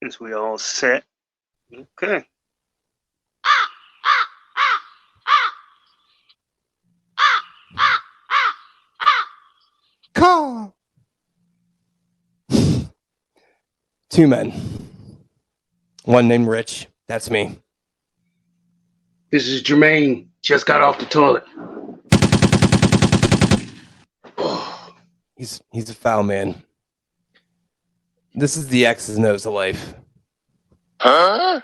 Since we all set. Okay. Call. Two men. One named Rich. That's me. This is Jermaine. Just got off the toilet. He's a foul man. This is the X's and O's of life. Huh?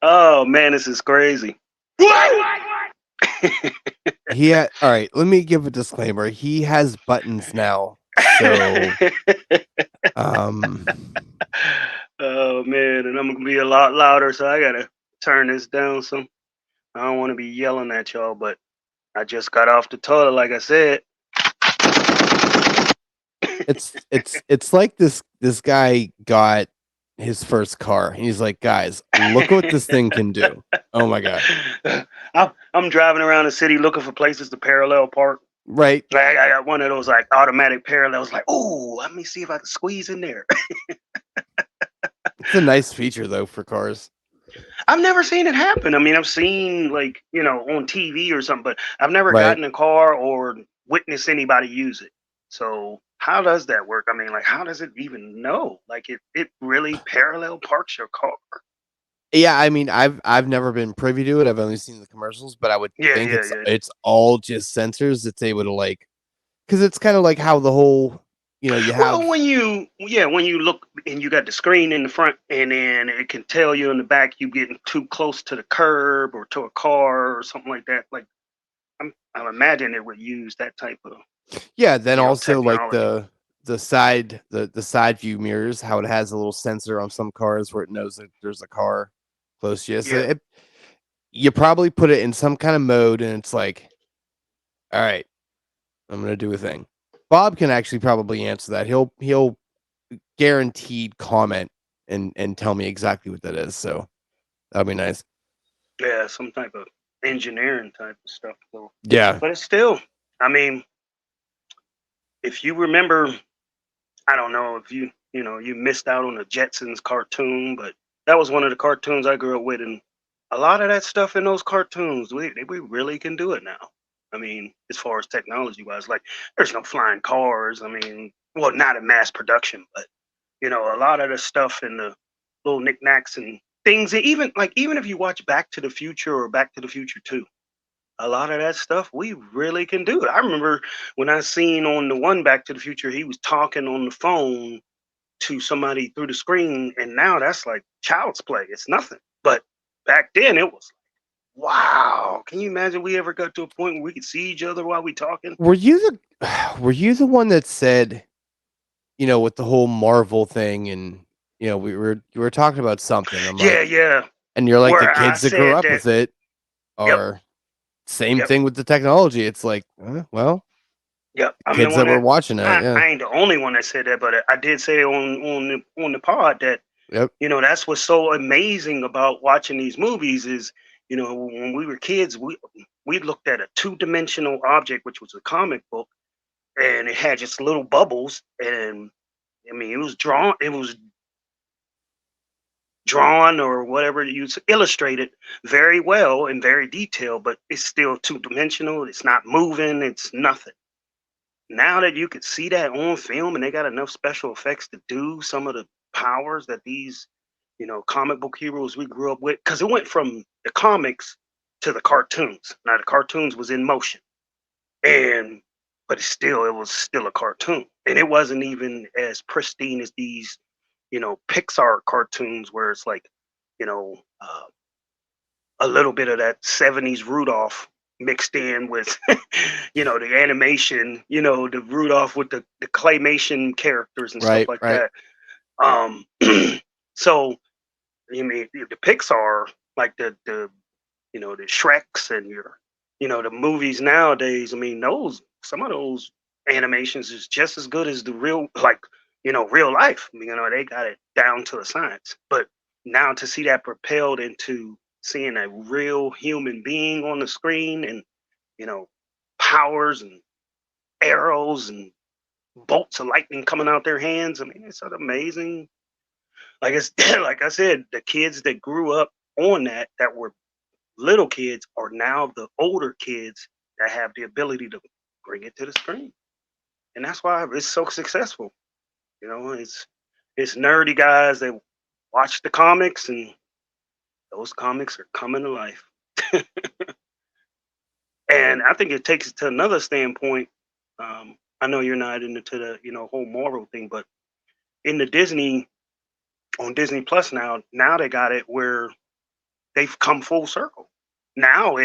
Oh man, this is crazy. All right, let me give a disclaimer. He has buttons now. So Oh man, and I'm gonna be a lot louder, so I gotta turn this down some. I don't want to be yelling at y'all, but I just got off the toilet, like I said. it's like this guy got his first car and he's like, guys, look what this thing can do. Oh my god. I'm driving around the city looking for places to parallel park. Right. Like I got one of those like automatic parallels, like, oh, let me see if I can squeeze in there. It's a nice feature though for cars. I've never seen it happen. I mean, I've seen like, on TV or something, but I've never Right. gotten in a car or witnessed anybody use it. So how does that work? I mean, like, how does it even know? Like, it really parallel parks your car. Yeah, I mean, I've never been privy to it. I've only seen the commercials, but I would Yeah, think yeah, yeah. it's all just sensors that's able to like, because it's kind of like how the whole, you have. Well, when you look and you got the screen in the front, and then it can tell you in the back you getting too close to the curb or to a car or something like that. Like, I imagine it would use that type of Yeah, then also like technology. the side the side view mirrors, how it has a little sensor on some cars where it knows that there's a car close to you. So Yeah. you probably put it in some kind of mode, and it's like, all right, I'm gonna do a thing. Bob can actually probably answer that. He'll guaranteed comment and tell me exactly what that is. So that'll be nice. Yeah, some type of engineering type of stuff. So, Yeah. but it's still, I mean, if you remember, I don't know if you missed out on the Jetsons cartoon, but that was one of the cartoons I grew up with, and a lot of that stuff in those cartoons, we really can do it now. I mean, as far as technology wise, like there's no flying cars. I mean, well, not in mass production, but a lot of the stuff in the little knickknacks and things, and even if you watch Back to the Future or Back to the Future 2, a lot of that stuff we really can do. I remember when I seen on the one Back to the Future, he was talking on the phone to somebody through the screen, and now that's like child's play. It's nothing. But back then it was wow. Can you imagine we ever got to a point where we could see each other while we talking? Were you the one that said, with the whole Marvel thing, and you were talking about something. I'm Yeah, like, yeah. and you're like, the Where I kids that grew said up that. with it Yep, are same yep, thing with the technology. It's like, well, yep. I'm the kids one that were that watching it, yeah. I ain't the only one that said that, but I did say on the pod that Yep. that's what's so amazing about watching these movies is, when we were kids, we looked at a two-dimensional object, which was a comic book, and it had just little bubbles, and I mean, it was drawn or whatever you illustrated very well and very detailed, but it's still two-dimensional. It's not moving. It's nothing. Now that you could see that on film, and they got enough special effects to do some of the powers that these, comic book heroes we grew up with, because it went from the comics to the cartoons. Now the cartoons was in motion, and but it was still a cartoon, and it wasn't even as pristine as these, Pixar cartoons, where it's like, a little bit of that '70s Rudolph mixed in with, the animation, the Rudolph with the claymation characters and stuff Right, like right. that. Um, so you mean the Pixar, like the Shreks and the movies nowadays. I mean, those some of those animations is just as good as the real, like, real life. They got it down to a science. But now to see that propelled into seeing a real human being on the screen, and you know powers and arrows and bolts of lightning coming out their hands. I mean, it's an amazing. Like it's like I said, the kids that grew up on that were little kids are now the older kids that have the ability to bring it to the screen, and that's why it's so successful. You know, it's nerdy guys that watch the comics, and those comics are coming to life. And I think it takes it to another standpoint. I know you're not into the whole Marvel thing, but in the Disney on Disney Plus now they got it where they've come full circle. Now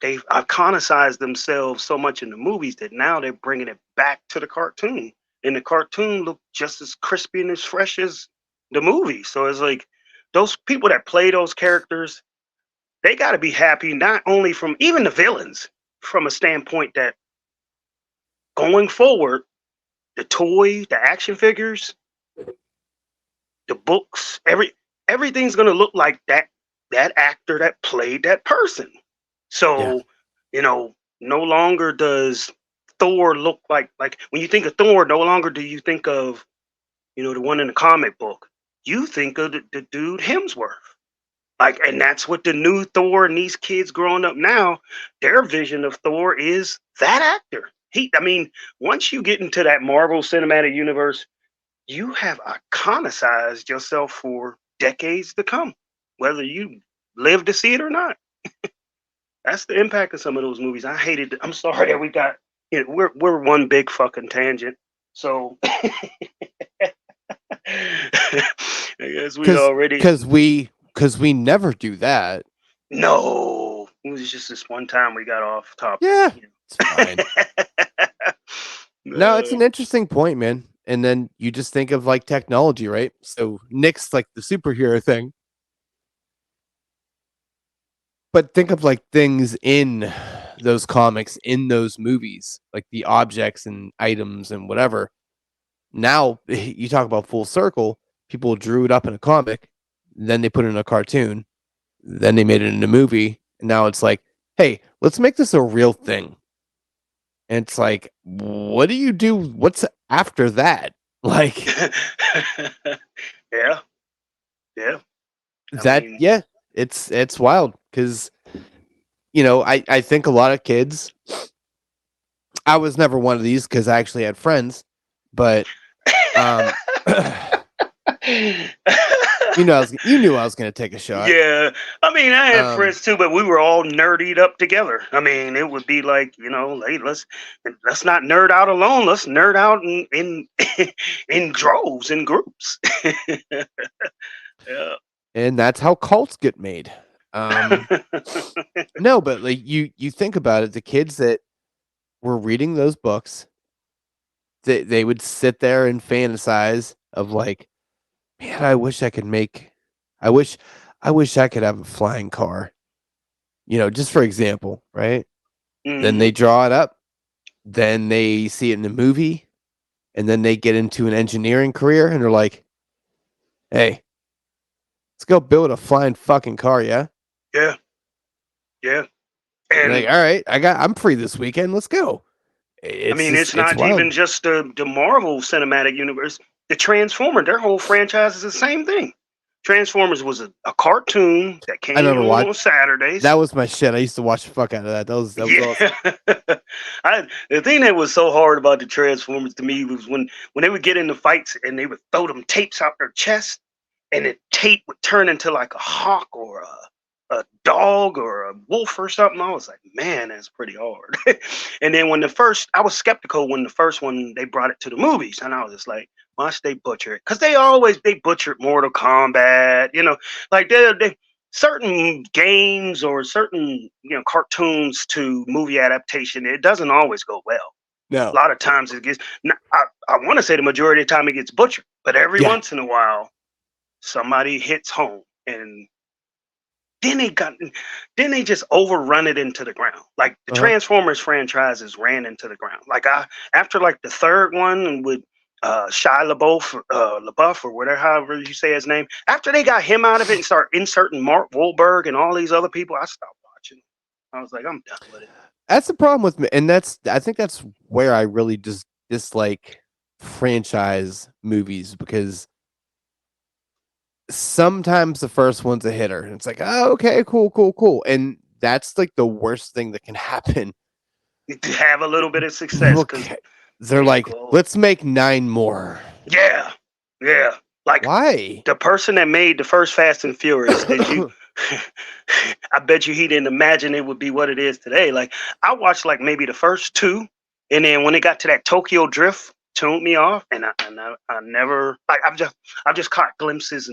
they've iconicized themselves so much in the movies that now they're bringing it back to the cartoon, and the cartoon look just as crispy and as fresh as the movie. So it's like those people that play those characters, they got to be happy, not only from even the villains, from a standpoint that going forward, the toys, the action figures, the books, everything's gonna look like that actor that played that person. So, no longer does Thor look like when you think of Thor, no longer do you think of, the one in the comic book. You think of the dude Hemsworth. And that's what the new Thor and these kids growing up now, their vision of Thor is that actor. Once you get into that Marvel Cinematic Universe, you have iconicized yourself for decades to come, whether you live to see it or not. That's the impact of some of those movies. I hated it. I'm sorry that we got, we're one big fucking tangent. So I guess we already because we never do that. No, it was just this one time we got off topic. Yeah, it's fine. No, it's an interesting point, man. And then you just think of like technology, right? So Nick's like the superhero thing. But think of like things in those comics, in those movies, like the objects and items and whatever. Now you talk about full circle. People drew it up in a comic, then they put it in a cartoon, then they made it in a movie, and now it's like, hey, let's make this a real thing. And it's like, what do you do? What's after that? Like, yeah. It's wild because, I think a lot of kids, I was never one of these because I actually had friends, but, you knew I was going to take a shot. Yeah. I had friends too, but we were all nerdied up together. It would be like, hey, let's not nerd out alone. Let's nerd out in in droves, in groups. Yeah. And that's how cults get made. No, but like you think about it, the kids that were reading those books, they would sit there and fantasize of like, man, I wish I could have a flying car. Just for example, right? Mhm. Then they draw it up, then they see it in the movie, and then they get into an engineering career and they're like, hey, let's go build a flying fucking car, yeah? Yeah. And And like, all right, I'm free this weekend. Let's go. it's not wild. even just the Marvel Cinematic Universe. The Transformer, their whole franchise is the same thing. Transformers was a cartoon that came on Saturdays. That was my shit. I used to watch the fuck out of that. That was awesome. The thing that was so hard about the Transformers to me was when they would get into fights and they would throw them tapes out their chest, and the tape would turn into like a hawk or a dog or a wolf or something. I was like, man, that's pretty hard. And then I was skeptical when the first one they brought it to the movies, and I was just like, watch they butcher it, because they butchered Mortal Kombat. Like they certain games or certain cartoons to movie adaptation, it doesn't always go well. No, A lot of times it gets. I want to say the majority of the time it gets butchered, but every once in a while somebody hits home, and then they just overrun it into the ground. Like the Transformers franchises ran into the ground. Like after like the third one with Shia LaBeouf or whatever, however you say his name. After they got him out of it and start inserting Mark Wahlberg and all these other people, I stopped watching. I was like, I'm done with it. That's the problem with me, and I think that's where I really just dislike franchise movies, because sometimes the first one's a hitter, and it's like, oh, okay, cool, and that's like the worst thing that can happen. To have a little bit of success, because Okay. They're like, let's make 9 more. yeah. Like Why? the person that made the first Fast and Furious, did you? I bet you he didn't imagine it would be what it is today. Like I watched like maybe the first 2, and then when it got to that Tokyo Drift, tuned me off, and I never like I've just caught glimpses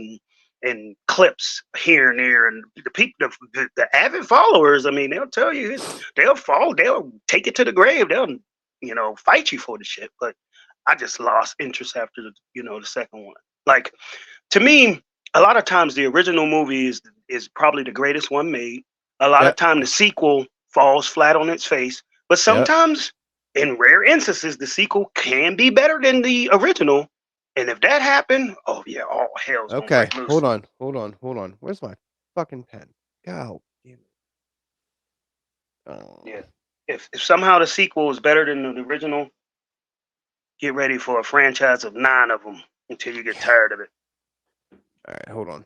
and clips here and there, and the people, the avid followers, I mean, they'll tell you they'll take it to the grave, they'll fight you for the shit. But I just lost interest after the second one. Like to me, a lot of times the original movie is probably the greatest one made. A lot of time the sequel falls flat on its face, but sometimes, in rare instances, the sequel can be better than the original. And if that happened, oh yeah, all hell's gonna break loose. Hold on. Where's my fucking pen? God damn it. Oh. Yeah. If somehow the sequel is better than the original, get ready for a franchise of 9 of them until you get tired of it. All right, hold on.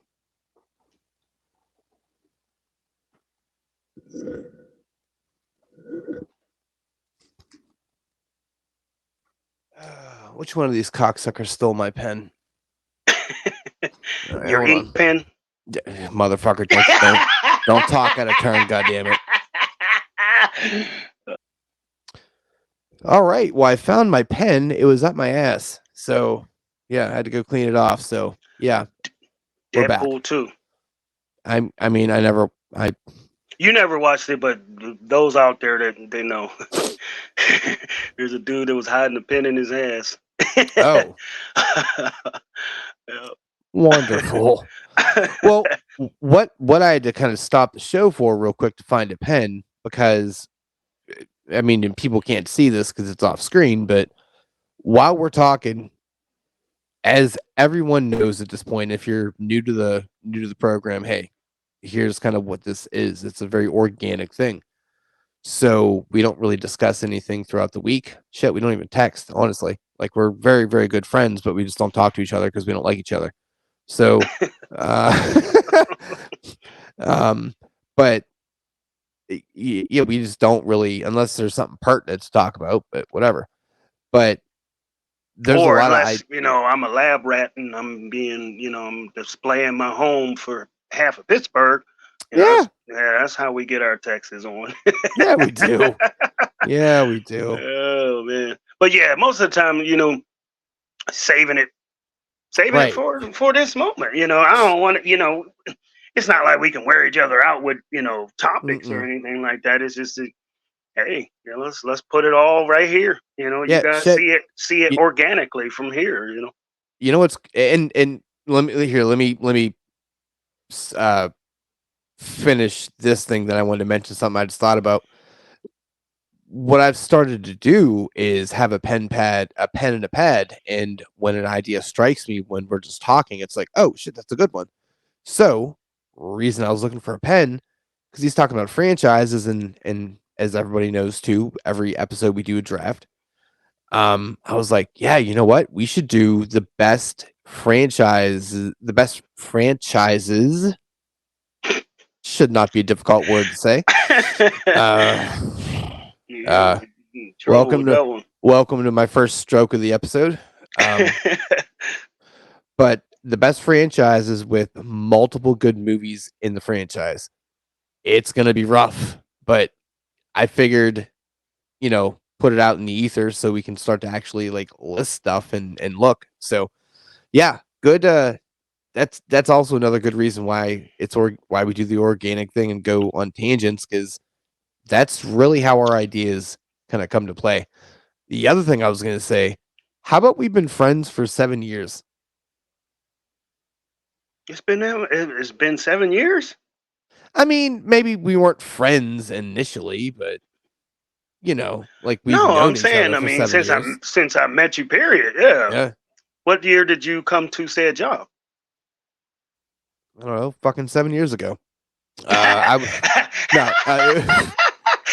Which one of these cocksuckers stole my pen? Right, Your ink pen? Motherfucker, don't talk out of turn, goddammit. All right, well, I found my pen. It was up my ass. So, yeah, I had to go clean it off. So, yeah, we're back. Deadpool 2. You never watched it, but those out there that they know. There's a dude that was hiding a pen in his ass. Oh. Yeah. Wonderful. Well, what I had to kind of stop the show for real quick to find a pen, because I mean, and people can't see this because it's off screen, but while we're talking, as everyone knows at this point, if you're new to the program, hey, here's kind of what this is. It's a very organic thing. So we don't really discuss anything throughout the week. Shit, we don't even text, honestly. Like, we're very, very good friends, but we just don't talk to each other because we don't like each other. So, but yeah, we just don't really, unless there's something pertinent to talk about, but whatever. But there's or a lot unless, of, I'm a lab rat and I'm being, I'm displaying my home for half of Pittsburgh. That's how we get our taxes on. Yeah, we do. Yeah, we do. Oh man, but yeah, most of the time, saving it for this moment. I don't want to. It's not like we can wear each other out with topics or anything like that. It's just hey, let's put it all right here. You guys see it organically from here. You know what's and let me finish this thing that I wanted to mention. Something I just thought about. What I've started to do is have a pen and a pad, and when an idea strikes me when we're just talking, it's like, oh shit, that's a good one. So, reason I was looking for a pen, because he's talking about franchises, and as everybody knows too, every episode we do a draft. I was like, yeah, you know what? We should do the best franchises. Should not be a difficult word to say. Welcome to my first stroke of the episode. But the best franchises with multiple good movies in the franchise. It's going to be rough, but I figured, put it out in the ether so we can start to actually like list stuff and look. So yeah, good. That's also another good reason why why we do the organic thing and go on tangents, because that's really how our ideas kind of come to play. The other thing I was going to say, how about we've been friends for 7 years? It's been 7 years. I mean, maybe we weren't friends initially, but like we've known I'm each saying, other for 7 years. since I met you, period. Yeah. What year did you come to said job? I don't know, fucking 7 years ago.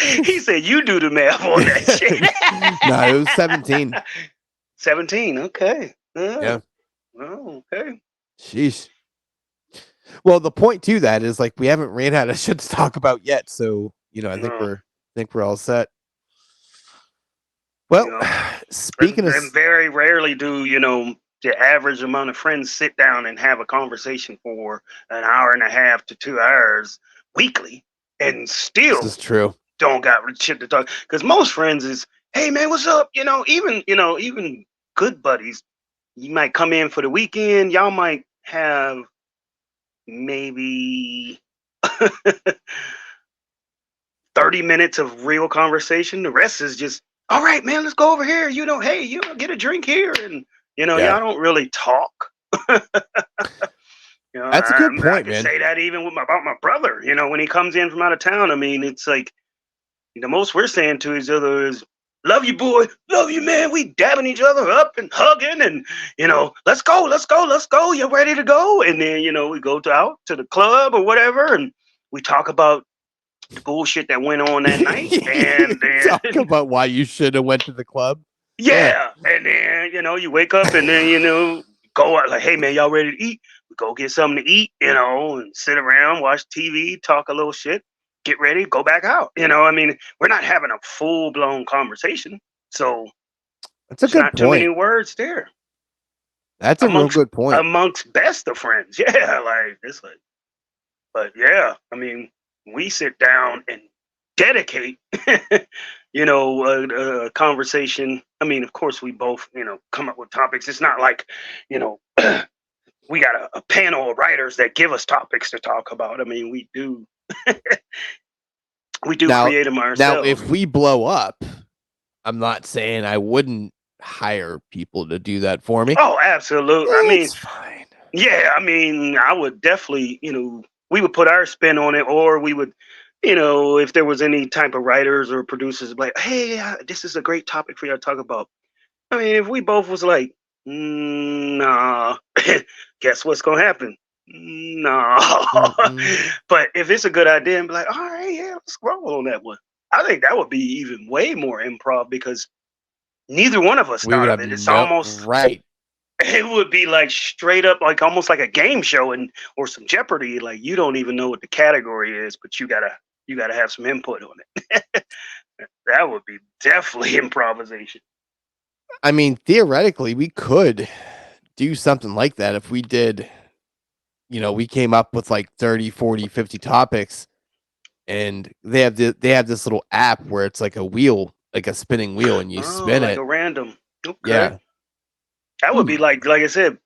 He said, "You do the math on that shit." No, it was 17. 17. Okay. Yeah. Oh, okay. Sheesh. Well, the point to that is like we haven't ran out of shit to talk about yet, so I think No. we're all set. Well, You know, speaking of and very rarely do the average amount of friends sit down and have a conversation for an hour and a half to 2 hours weekly, and this still is true. don't got shit to talk. Because most friends is, hey man, what's up? Even good buddies, you might come in for the weekend. Y'all might have maybe 30 minutes of real conversation. The rest is just, all right, man, let's go over here. Hey, get a drink here. And, Yeah. y'all don't really talk. That's a good I point, can man. say that even about my brother, when he comes in from out of town. I mean, it's like the most we're saying to each other is, love you, boy. Love you, man. We dabbing each other up and hugging and, let's go, let's go, let's go. You're ready to go. And then, we go out to the club or whatever. And we talk about the bullshit that went on that night. And then talk about why you should have went to the club. yeah. And then, you wake up and then, go out like, hey man, y'all ready to eat? We go get something to eat, and sit around, watch TV, talk a little shit, get ready, go back out. I mean, we're not having a full blown conversation. So That's a there's good not too many point. words there. That's a real good point. Amongst best of friends. Yeah, like it's like, but yeah, I mean, we sit down and dedicate a conversation. I mean, of course we both come up with topics. It's not like we got a panel of writers that give us topics to talk about. I mean, we do Now- create them ourselves. Now, if we blow up, I'm not saying I wouldn't hire people to do that for me. Oh, absolutely. I mean, It's fine. yeah, I mean, I would definitely, we would put our spin on it, or we would, if there was any type of writers or producers like, hey, this is a great topic for you to talk about. I mean, if we both was like, nah, guess what's gonna happen? No. Mm-mm. But if it's a good idea and be like, all right, yeah, let's roll on that one. I think that would be even way more improv because neither one of us We would thought of have it. It's no- almost right. it would be like straight up like almost like a game show or some Jeopardy. Like you don't even know what the category is, but you gotta have some input on it. That would be definitely improvisation. I mean, theoretically, we could do something like that if we did, we came up with like 30, 40, 50 topics, and they have this little app where it's like a wheel, like a spinning wheel, and you spin like it. a random. Okay. Yeah. That would be like I said,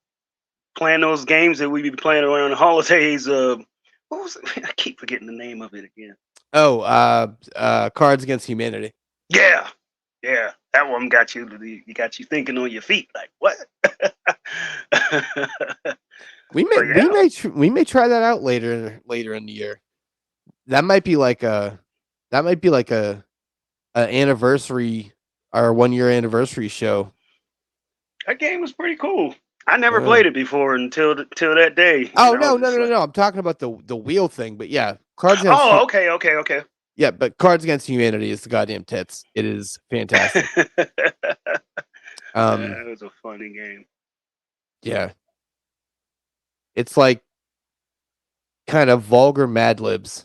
playing those games that we be playing around the holidays. What was it? I keep forgetting the name of it again. Oh, Cards Against Humanity. Yeah. That one got you thinking on your feet. Like what? We may try that out later in the year. That might be like a anniversary, our 1 year anniversary show. That game was pretty cool. I never played it before until that day. Oh no! I'm talking about the wheel thing, but yeah, Cards Against. Oh, okay. Yeah, but Cards Against Humanity is the goddamn tits. It is fantastic. That was a funny game. Yeah, it's like kind of vulgar Mad Libs.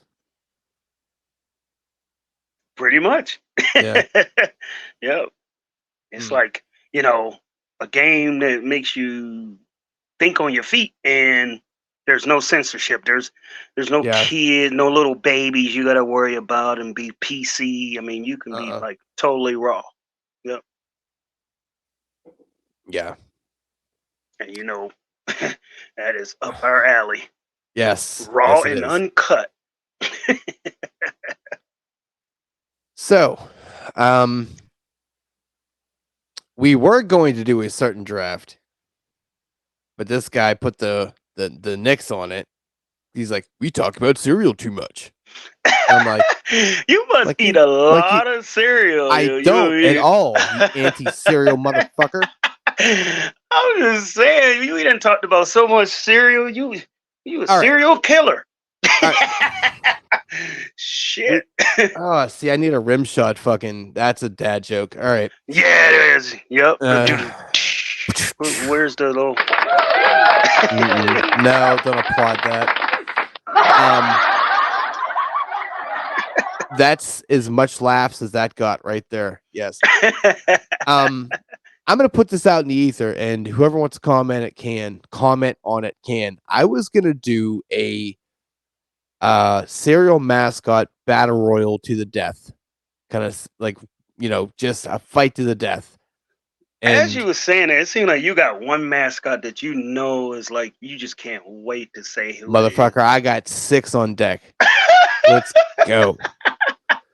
Pretty much. Yeah. Yep. It's like, a game that makes you think on your feet and there's no censorship. There's no kid, no little babies you got to worry about and be PC. I mean, you can be like totally raw. Yep. Yeah. And that is up our alley. Yes. Raw yes, and is. uncut. So, we were going to do a certain draft, but this guy put the nix on it. He's like, we talk about cereal too much. I'm like, you must eat a lot of cereal. I don't at all, you anti-cereal motherfucker. I'm just saying, you done talked about so much cereal. You a All cereal killer. Shit. Oh, see, I need a rim shot. Fucking, that's a dad joke. All right. Yeah, it is. Yep. Uh, Where's the little? no, don't applaud that. That's as much laughs as that got right there. Yes. I'm gonna put this out in the ether, and whoever wants to comment it can comment on it. I was gonna do a cereal mascot battle royal to the death, kind of like just a fight to the death. As you And were saying it seemed like you got one mascot that you know is like you just can't wait to say who it is. motherfucker, I got 6 on deck. Let's go.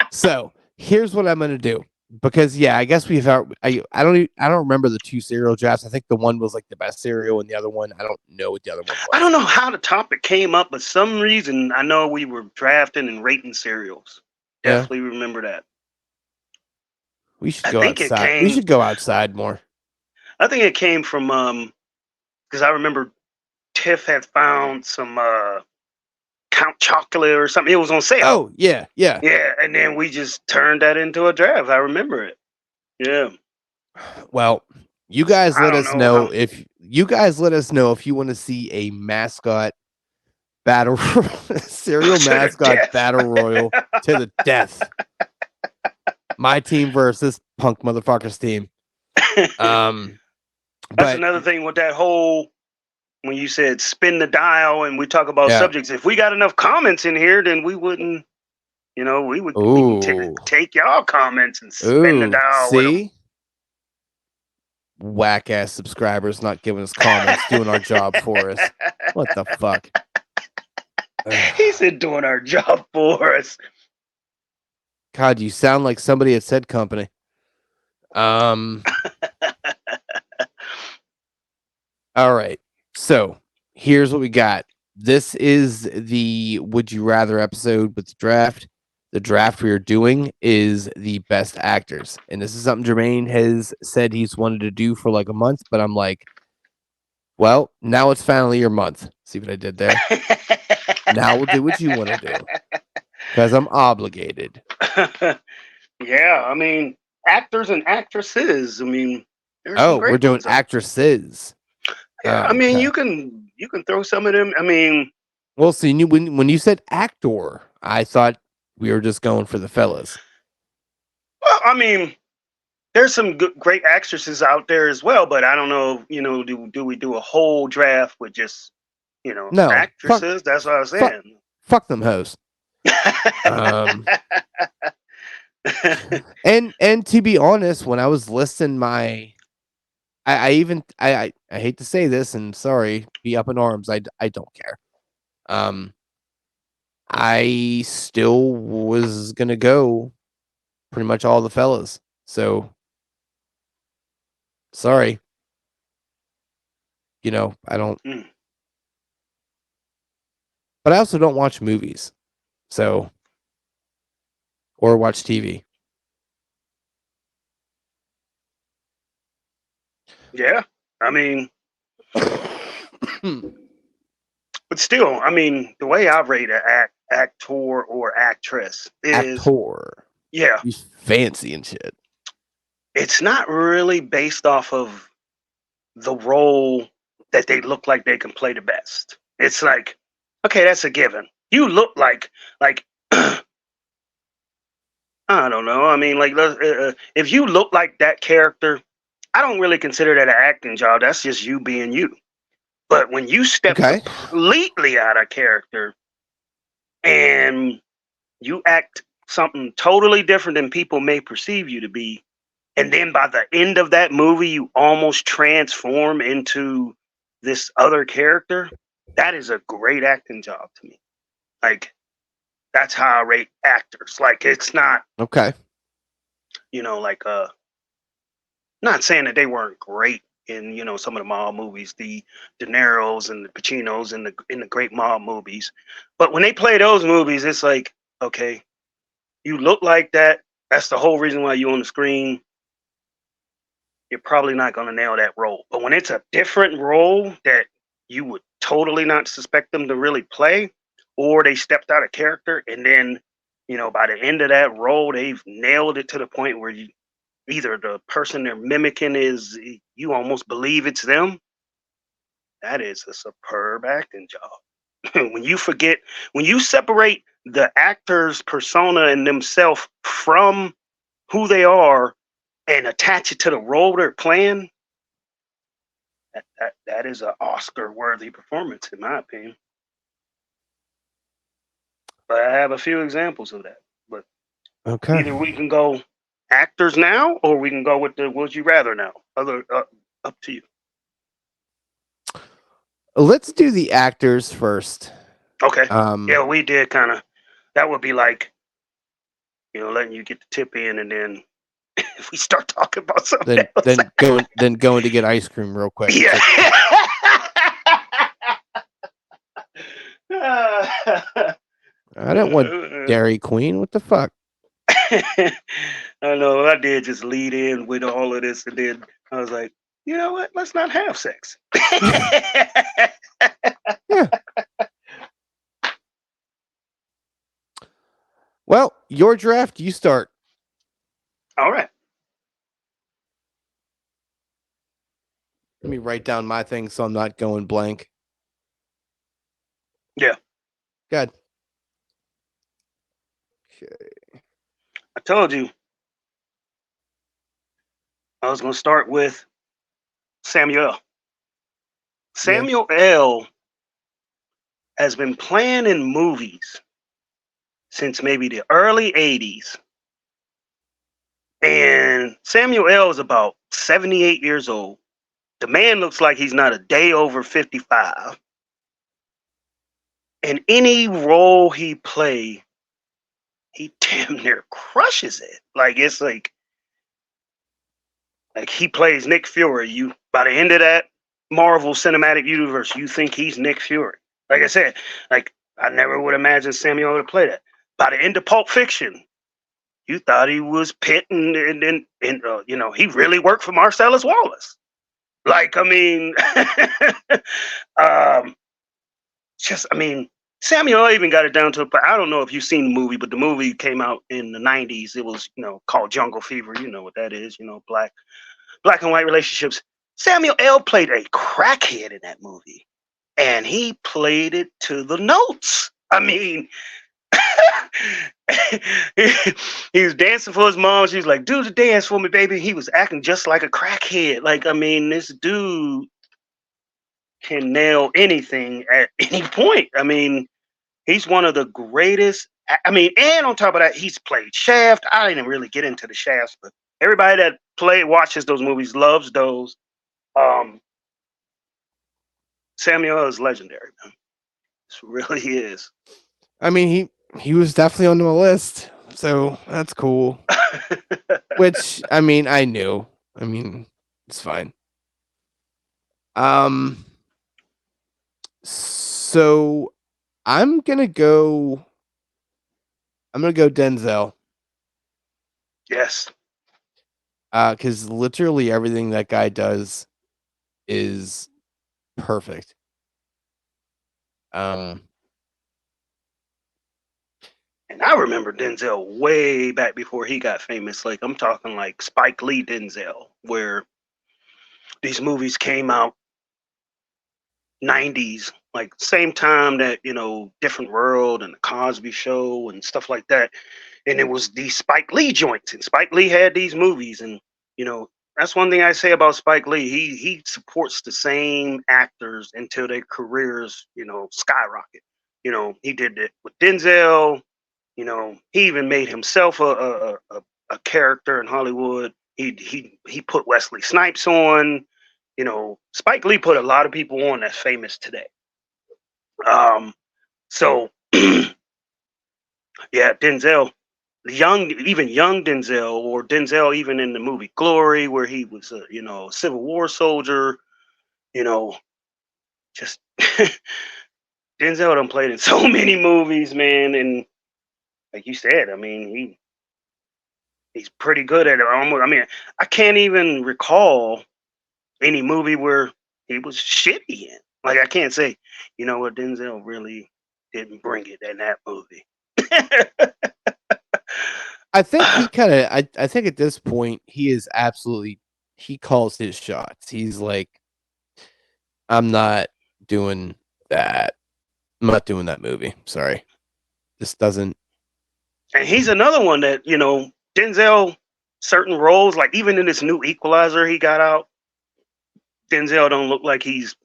So here's what I'm gonna do. Because I guess we've I don't remember the 2 cereal drafts. I think the one was like the best cereal, and the other one I don't know what the other one was. I don't know how the topic came up, but some reason I know we were drafting and rating cereals. Yeah. Definitely remember that. We should go outside. We should go outside more. I think it came from because I remember Tiff had found some Count Chocolate or something. It was on sale. Oh yeah. Yeah, and then we just turned that into a draft. I remember it. Yeah. Well, you guys let us know if you want to see a mascot battle cereal mascot battle royal to the death. My team versus punk motherfuckers team. That's another thing with that whole when you said spin the dial and we talk about subjects. If we got enough comments in here, then we wouldn't. We would take y'all comments and spin the dial. See. Whack ass subscribers not giving us comments, doing our job for us. What the fuck? He said doing our job for us. God, you sound like somebody at said company. All right. So here's what we got. This is the Would You Rather episode with the draft. The draft we are doing is the best actors. And this is something Jermaine has said he's wanted to do for like a month, but I'm like, well, now it's finally your month. See what I did there? Now we'll do what you want to do. Because I'm obligated. Yeah, I mean, actors and actresses. I mean, we're doing actresses. Yeah, I mean, you can throw some of them. I mean, well, see, when you said actor, I thought we were just going for the fellas. Well, I mean, there's some great actresses out there as well, but I don't know. Do we do a whole draft with just no actresses? That's what I was saying. Fuck them hoes. And to be honest, when I was listing my, I hate to say this, and sorry, be up in arms. I don't care. I still was gonna go pretty much all the fellas. So sorry. I don't. But I also don't watch movies. So or watch TV. Yeah, I mean, but still, I mean, the way I rate an actor or actress is He's fancy and shit. It's not really based off of the role that they look like they can play the best. It's like, okay, that's a given. You look like I don't know. I mean, like, if you look like that character, I don't really consider that an acting job. That's just you being you. But when you step completely out of character and you act something totally different than people may perceive you to be, and then by the end of that movie, you almost transform into this other character, that is a great acting job to me. Like, that's how I rate actors. Like, it's not okay. Like not saying that they weren't great in some of the mob movies, the De Niro's and the Pacinos in the great mob movies, but when they play those movies, it's like, okay, you look like that. That's the whole reason why you're on the screen. You're probably not going to nail that role. But when it's a different role that you would totally not suspect them to really play, or they stepped out of character, and then by the end of that role, they've nailed it to the point where either the person they're mimicking is you almost believe it's them. That is a superb acting job. when you separate the actor's persona and themselves from who they are and attach it to the role they're playing, that is an Oscar worthy performance in my opinion. But I have a few examples of that. But Okay. either we can go actors now, or we can go with the would you rather now. Up to you. Let's do the actors first. Okay. Um, Yeah, we did kind of. That would be like, letting you get the tip in, and then if we start talking about something then else. going to get ice cream real quick. Yeah. I didn't want Dairy Queen. What the fuck? I know I did just lead in with all of this, and then I was like, you know what? Let's not have sex. Yeah. Well, your draft. You start. All right. Let me write down my thing so I'm not going blank. Yeah. Good. Okay. I told you I was going to start with Samuel. Samuel L. has been playing in movies since maybe the early 80s. And Samuel L. is about 78 years old. The man looks like he's not a day over 55. And any role he play, he damn near crushes it. Like it's like he plays Nick Fury. You by the end of that Marvel Cinematic Universe, you think he's Nick Fury. Like I said, like I never would imagine Samuel to play that. By the end of Pulp Fiction, you thought he was Pitt, and he really worked for Marcellus Wallace. Like I mean, Samuel even got it down to. But I don't know if you've seen the movie, but the movie came out in the '90s. It was called Jungle Fever. You know what that is? Black and white relationships. Samuel L. played a crackhead in that movie, and he played it to the notes. I mean, he was dancing for his mom. She was like, "Do the dance for me, baby." He was acting just like a crackhead. Like, I mean, this dude can nail anything at any point. I mean, he's one of the greatest. I mean, and on top of that, he's played Shaft. I didn't really get into the Shafts, but everybody that watches those movies loves those. Samuel is legendary, man. This really is. I mean, he was definitely on the list, so that's cool. Which I mean, I knew. I mean, it's fine. So I'm gonna go Denzel. Yes. Because literally everything that guy does is perfect. And I remember Denzel way back before he got famous. Like I'm talking like Spike Lee Denzel, where these movies came out 90s, like same time that Different World and the Cosby Show and stuff like that. And it was these Spike Lee joints, and Spike Lee had these movies, and that's one thing I say about Spike Lee. He supports the same actors until their careers skyrocket. He did it with Denzel. He even made himself a character in Hollywood. He put Wesley Snipes on. Spike Lee put a lot of people on that's famous today. So yeah, Denzel, young Denzel, or Denzel even in the movie Glory, where he was a Civil War soldier. Just Denzel done played in so many movies, man, and like you said, I mean he's pretty good at it. Almost, I mean, I can't even recall any movie where he was shitty in. Like I can't say, what Denzel really didn't bring it in that movie. I think he kind of. I think at this point he is absolutely. He calls his shots. He's like, I'm not doing that. I'm not doing that movie. Sorry, this doesn't. And he's another one that, Denzel, certain roles, like even in this new Equalizer he got out, Denzel don't look like he's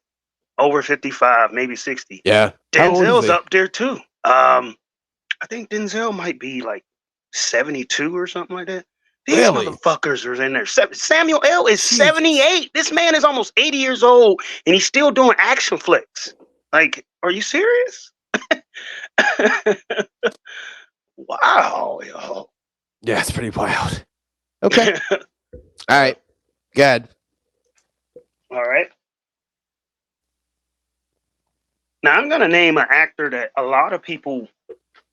over 55, maybe 60. Yeah, how old is Denzel's he? up there too. I think Denzel might be like 72 or something like that. These Really? motherfuckers are in there. Samuel L. is Jesus. 78. This man is almost 80 years old and he's still doing action flicks. Like, are you serious? Wow, yo. Yeah, it's pretty wild. Okay. All right. Good. All right. Now I'm gonna name an actor that a lot of people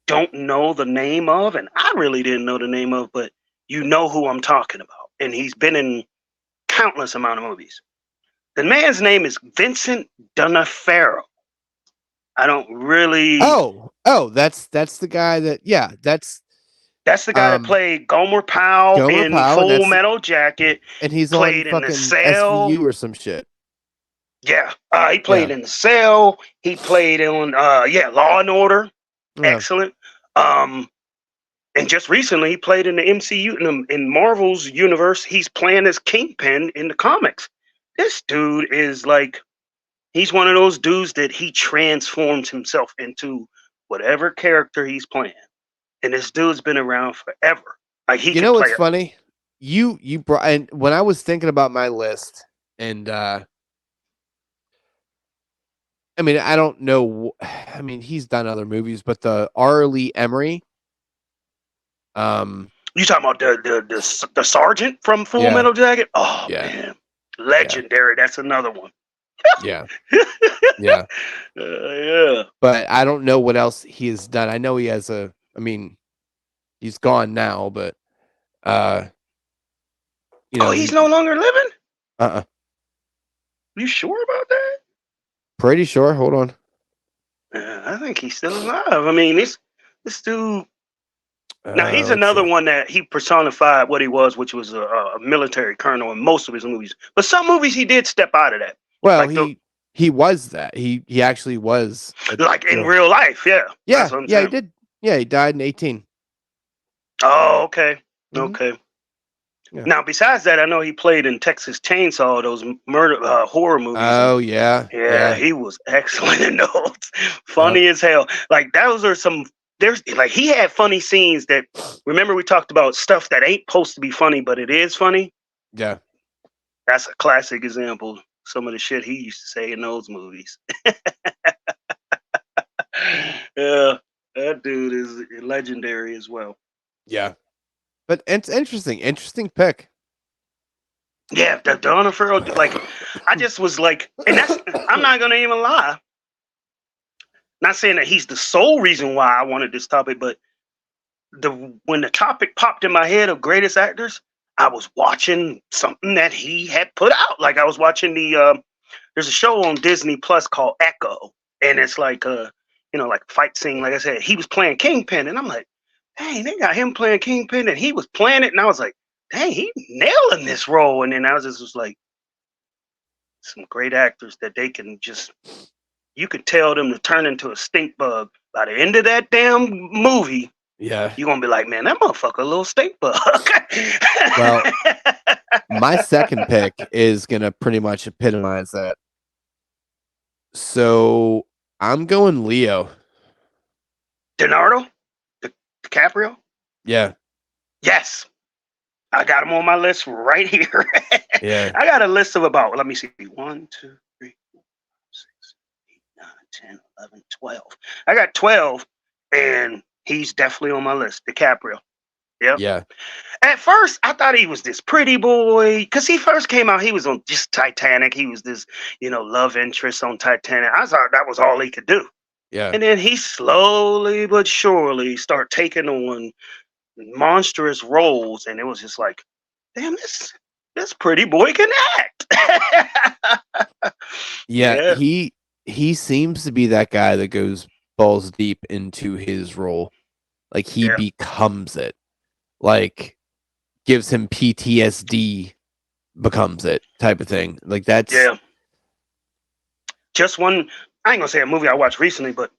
don't know the name of, and I really didn't know the name of, but you know who I'm talking about. And he's been in countless amount of movies. The man's name is Vincent D'Onofrio. I don't really. Oh, that's the guy that. Yeah, that's the guy that played Gomer Pyle in Full Metal Jacket. and he's played on in The fucking Cell. SVU or some shit. Yeah, he played in The Cell. He played on Law and Order. Yeah. Excellent. And just recently, he played in the MCU in Marvel's universe. He's playing as Kingpin in the comics. This dude is like, he's one of those dudes that he transforms himself into whatever character he's playing. And this dude's been around forever. Like he, You know what's funny? You brought, and when I was thinking about my list, and I mean, I don't know. I mean, he's done other movies, but the R. Lee Emery. You talking about the sergeant from Full Metal Jacket? Oh man, legendary. That's another one. Yeah, yeah, yeah. But I don't know what else he has done. I know he has a. I mean, he's gone now, but he's no longer living. You sure about that? Pretty sure. Hold on. I think he's still alive. I mean, this dude. Now he's another one that he personified what he was, which was a military colonel in most of his movies. But some movies he did step out of that. Well, like he was that. He actually was like in real life. Yeah. Yeah. Yeah. He did. Yeah. He died in 18. Oh, okay. Mhm. Okay. Yeah. Now, besides that, I know he played in Texas Chainsaw, those murder horror movies. Oh yeah. Yeah, he was excellent in those. Funny as hell. Like those are some. There's like he had funny scenes that. Remember we talked about stuff that ain't supposed to be funny, but it is funny. Yeah. That's a classic example. Some of the shit he used to say in those movies. Yeah, that dude is legendary as well. Yeah. But it's interesting pick. Yeah, the D'Onofrio, like, I just was like, and that's, I'm not gonna even lie. Not saying that he's the sole reason why I wanted this topic, but when the topic popped in my head of greatest actors, I was watching something that he had put out. Like I was watching there's a show on Disney Plus called Echo, and it's like like fight scene. Like I said, he was playing Kingpin, and I'm like, dang, they got him playing Kingpin, and he was playing it, and I was like, dang, he nailing this role. And then I was like, some great actors that they can just, you could tell them to turn into a stink bug. By the end of that damn movie, Yeah. you're going to be like, man, that motherfucker a little stink bug. Well, my second pick is going to pretty much epitomize that. So I'm going Leo. Leonardo DiCaprio? Yeah. Yes. I got him on my list right here. Yeah. I got a list of about, let me see, 1, 2, 3, 4, 5, 6, 8, 9, 10, 11, 12. I got 12, and he's definitely on my list, DiCaprio. Yep. Yeah. At first, I thought he was this pretty boy, because he first came out, he was on just Titanic. He was this, love interest on Titanic. I thought that was all he could do. Yeah. And then he slowly but surely started taking on monstrous roles, and it was just like, damn, this pretty boy can act. Yeah. He seems to be that guy that goes balls deep into his role. Like he Yeah. becomes it. Like gives him PTSD, becomes it type of thing. Like that's Yeah. Just one. I ain't gonna say a movie I watched recently, but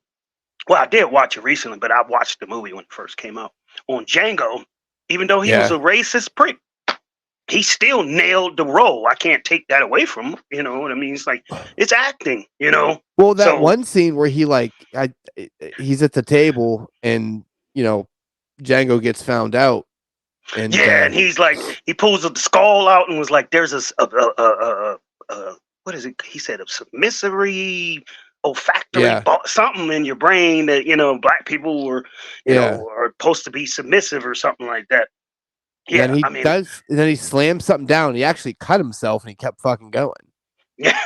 well, I did watch it recently, but I watched the movie when it first came out on Django. Even though he was Yeah. a racist prick, he still nailed the role. I can't take that away from him. You know what I mean? It's like it's acting. You know. Well, that So- one scene where he he's at the table and Django gets found out, and Yeah, and he's like, he pulls the skull out and was like, "There's what is it?" He said, "A submissory olfactory Yeah. something in your brain that black people were, are supposed to be submissive or something like that." Yeah, and then I mean, and then he slams something down. And he actually cut himself, and he kept fucking going. yeah,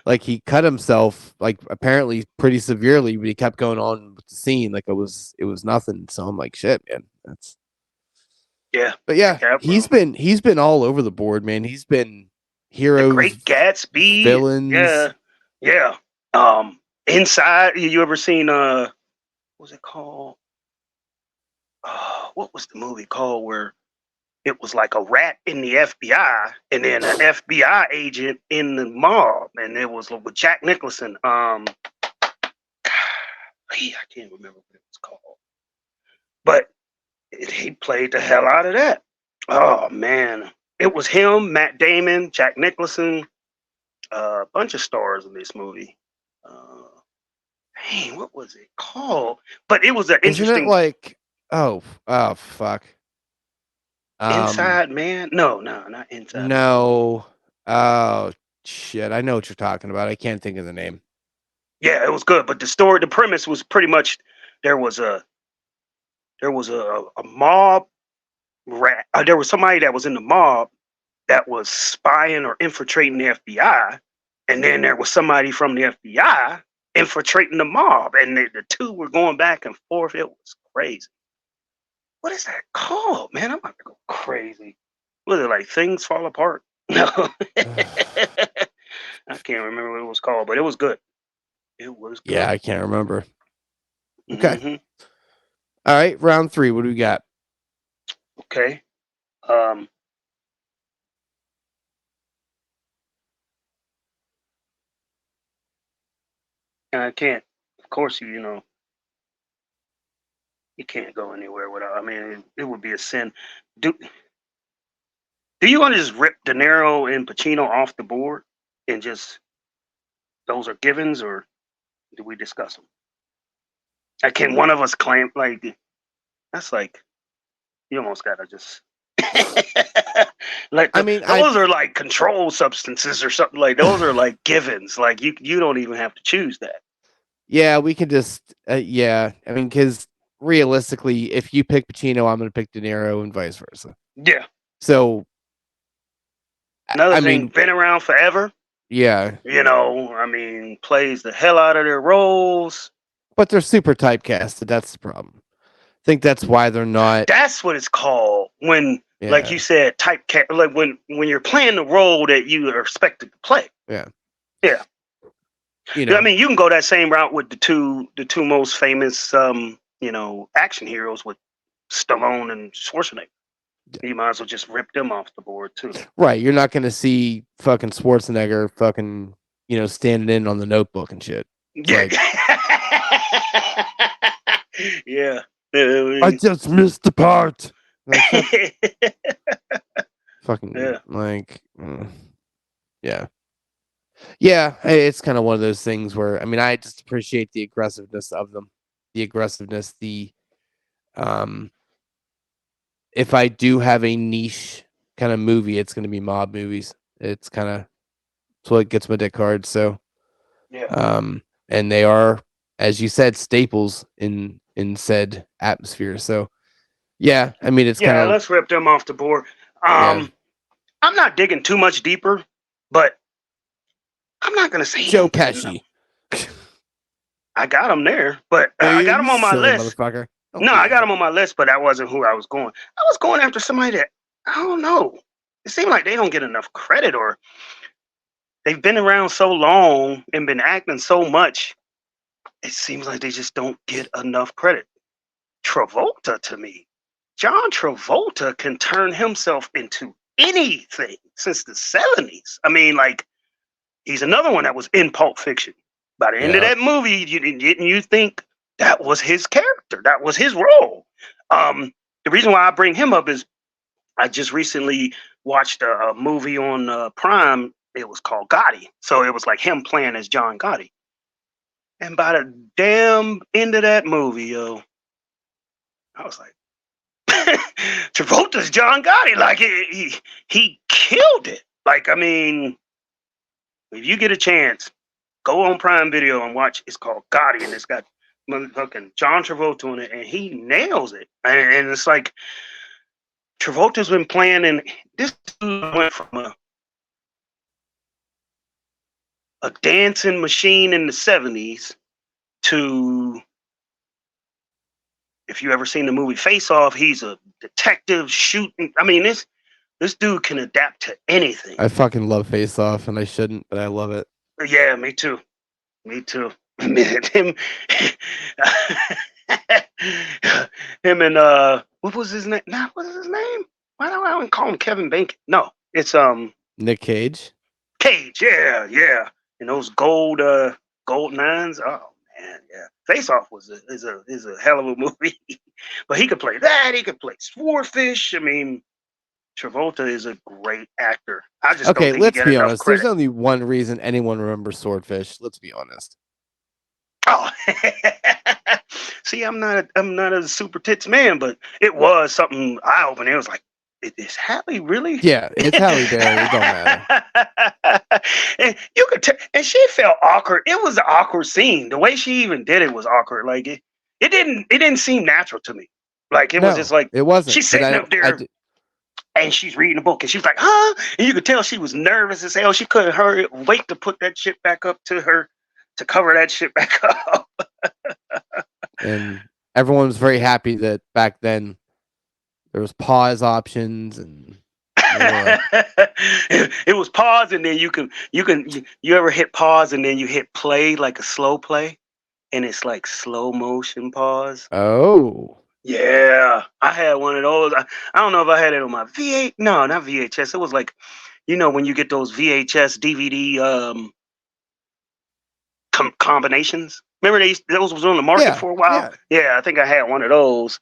Like he cut himself, like apparently pretty severely, but he kept going on with the scene like it was nothing. So I'm like, shit, man, that's yeah. But yeah, Yeah, he's been all over the board, man. He's been The heroes, Great Gatsby, villains. yeah. Inside, you ever seen what was it called? What was the movie called where it was like a rat in the FBI and then an FBI agent in the mob, and it was with Jack Nicholson. I can't remember what it was called, but he played the hell out of that. Oh man, it was him, Matt Damon, Jack Nicholson, a bunch of stars in this movie. Dang, what was it called? But it was an Isn't interesting. it like oh fuck? Inside Man? No, not Inside. No. Oh shit! I know what you're talking about. I can't think of the name. Yeah, it was good, but the premise was pretty much there was a mob rat. There was somebody that was in the mob that was spying or infiltrating the FBI, and then there was somebody from the FBI infiltrating the mob, and the two were going back and forth. It was crazy. What is that called, man? I'm about to go crazy. Was it like Things Fall Apart? No, I can't remember what it was called, but it was good. It was good. Yeah, I can't remember. Okay. Mhm. All right, round 3. What do we got? Okay. I can't. Of course, you can't go anywhere without. I mean, it would be a sin. Do you want to just rip De Niro and Pacino off the board and just those are givens, or do we discuss them? Like, can one of us claim like that's like you almost gotta just like I mean, those are like controlled substances or something like those are like givens. Like you don't even have to choose that. Yeah, we can just yeah. I mean, because realistically, if you pick Pacino, I'm going to pick De Niro, and vice versa. Yeah. So, Another I thing, mean, been around forever. yeah, I mean, plays the hell out of their roles. but they're super typecasted. That's the problem. I think that's why they're not. That's what it's called when, Yeah. like you said, typecast. Like when you're playing the role that you are expected to play. Yeah. Yeah. You know, I mean, you can go that same route with the two most famous, action heroes with Stallone and Schwarzenegger. Yeah. You might as well just rip them off the board too. right? You're not going to see fucking Schwarzenegger fucking standing in on the Notebook and shit. Yeah. Yeah. I just missed the part. Like, fucking Yeah. like, yeah. Yeah, it's kind of one of those things where I mean, I just appreciate the aggressiveness of them, if I do have a niche kind of movie, it's going to be mob movies. It's what gets my dick hard. So, Yeah. and they are, as you said, staples in said atmosphere. So, yeah, I mean, it's kind of let's rip them off the board. Yeah. I'm not digging too much deeper, but I'm not gonna say Joe anything. Pesci. I got him there, but I got him on my Silly list. motherfucker. No, I got him on my list, but that wasn't who I was going. I was going after somebody that I don't know. It seemed like they don't get enough credit, or they've been around so long and been acting so much it seems like they just don't get enough credit. Travolta, to me, John Travolta can turn himself into anything since the 70s. I mean, like, he's another one that was in Pulp Fiction. By the end of Yeah. that movie, didn't you think that was his character? That was his role. The reason why I bring him up is I just recently watched a movie on Prime. It was called Gotti. So it was like him playing as John Gotti. And by the damn end of that movie, yo, I was like, Travolta's John Gotti. Like, he killed it. Like, I mean, if you get a chance, go on Prime Video and watch. It's called Gotti, and it's got motherfucking John Travolta on it, and he nails it. And it's like Travolta's been playing, and this dude went from a dancing machine in the 70s to, if you ever seen the movie Face Off, he's a detective shooting. I mean, this dude can adapt to anything. I fucking love Face Off, and I shouldn't, but I love it. Yeah, me too. Me too. him and what was his name? Nah, what is his name? Why do I call him Kevin Bacon? No, it's Nick Cage. Cage. Yeah. And those gold nines. Oh man, yeah. Face Off is a hell of a movie. But he could play that. He could play Swordfish. I mean, Travolta is a great actor. I just Okay, don't think let's he get be enough honest. credit. There's only one reason anyone remembers Swordfish. Let's be honest. Oh, see, I'm not a super tits man, but it was something eye opening. It was like, is Halle really? Yeah, it's Halle Berry. It don't matter. And you could tell, and she felt awkward. It was an awkward scene. The way she even did it was awkward. Like it didn't seem natural to me. Like it was just like it wasn't. she's sitting up there and she's reading a book and she's like, huh? And you could tell she was nervous as hell. She couldn't wait to put that shit back up to her, to cover that shit back up. And everyone was very happy that back then there was pause options and it was pause, and then you ever hit pause and then you hit play, like a slow play, and it's like slow motion pause. Oh. Yeah, I had one of those. I don't know if I had it on my no, not VHS. It was like, when you get those VHS DVD combinations. Remember those was on the market for a while? Yeah, I think I had one of those.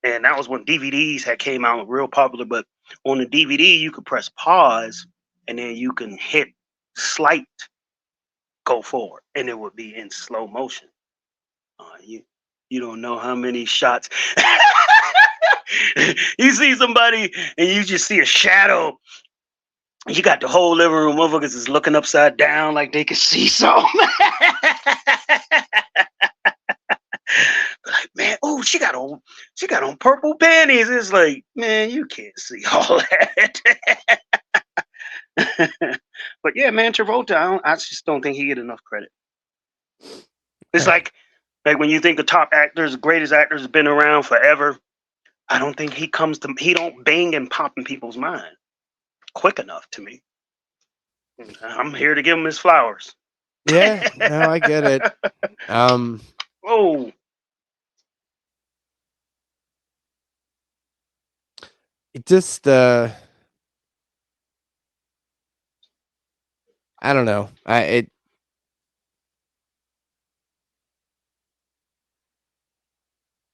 And that was when DVDs had came out real popular. But on the DVD, you could press pause, and then you can hit slight go forward, and it would be in slow motion. You don't know how many shots. You see somebody, and you just see a shadow. You got the whole living room, motherfuckers is looking upside down like they can see something. Like, man, oh, she got on purple panties. It's like, man, you can't see all that. But yeah, man, Travolta, I just don't think he get enough credit. It's like when you think of top actors, greatest actors have been around forever. I don't think he don't bang and pop in people's mind quick enough to me. I'm here to give him his flowers. Yeah, no, I get it. Oh. It just I don't know.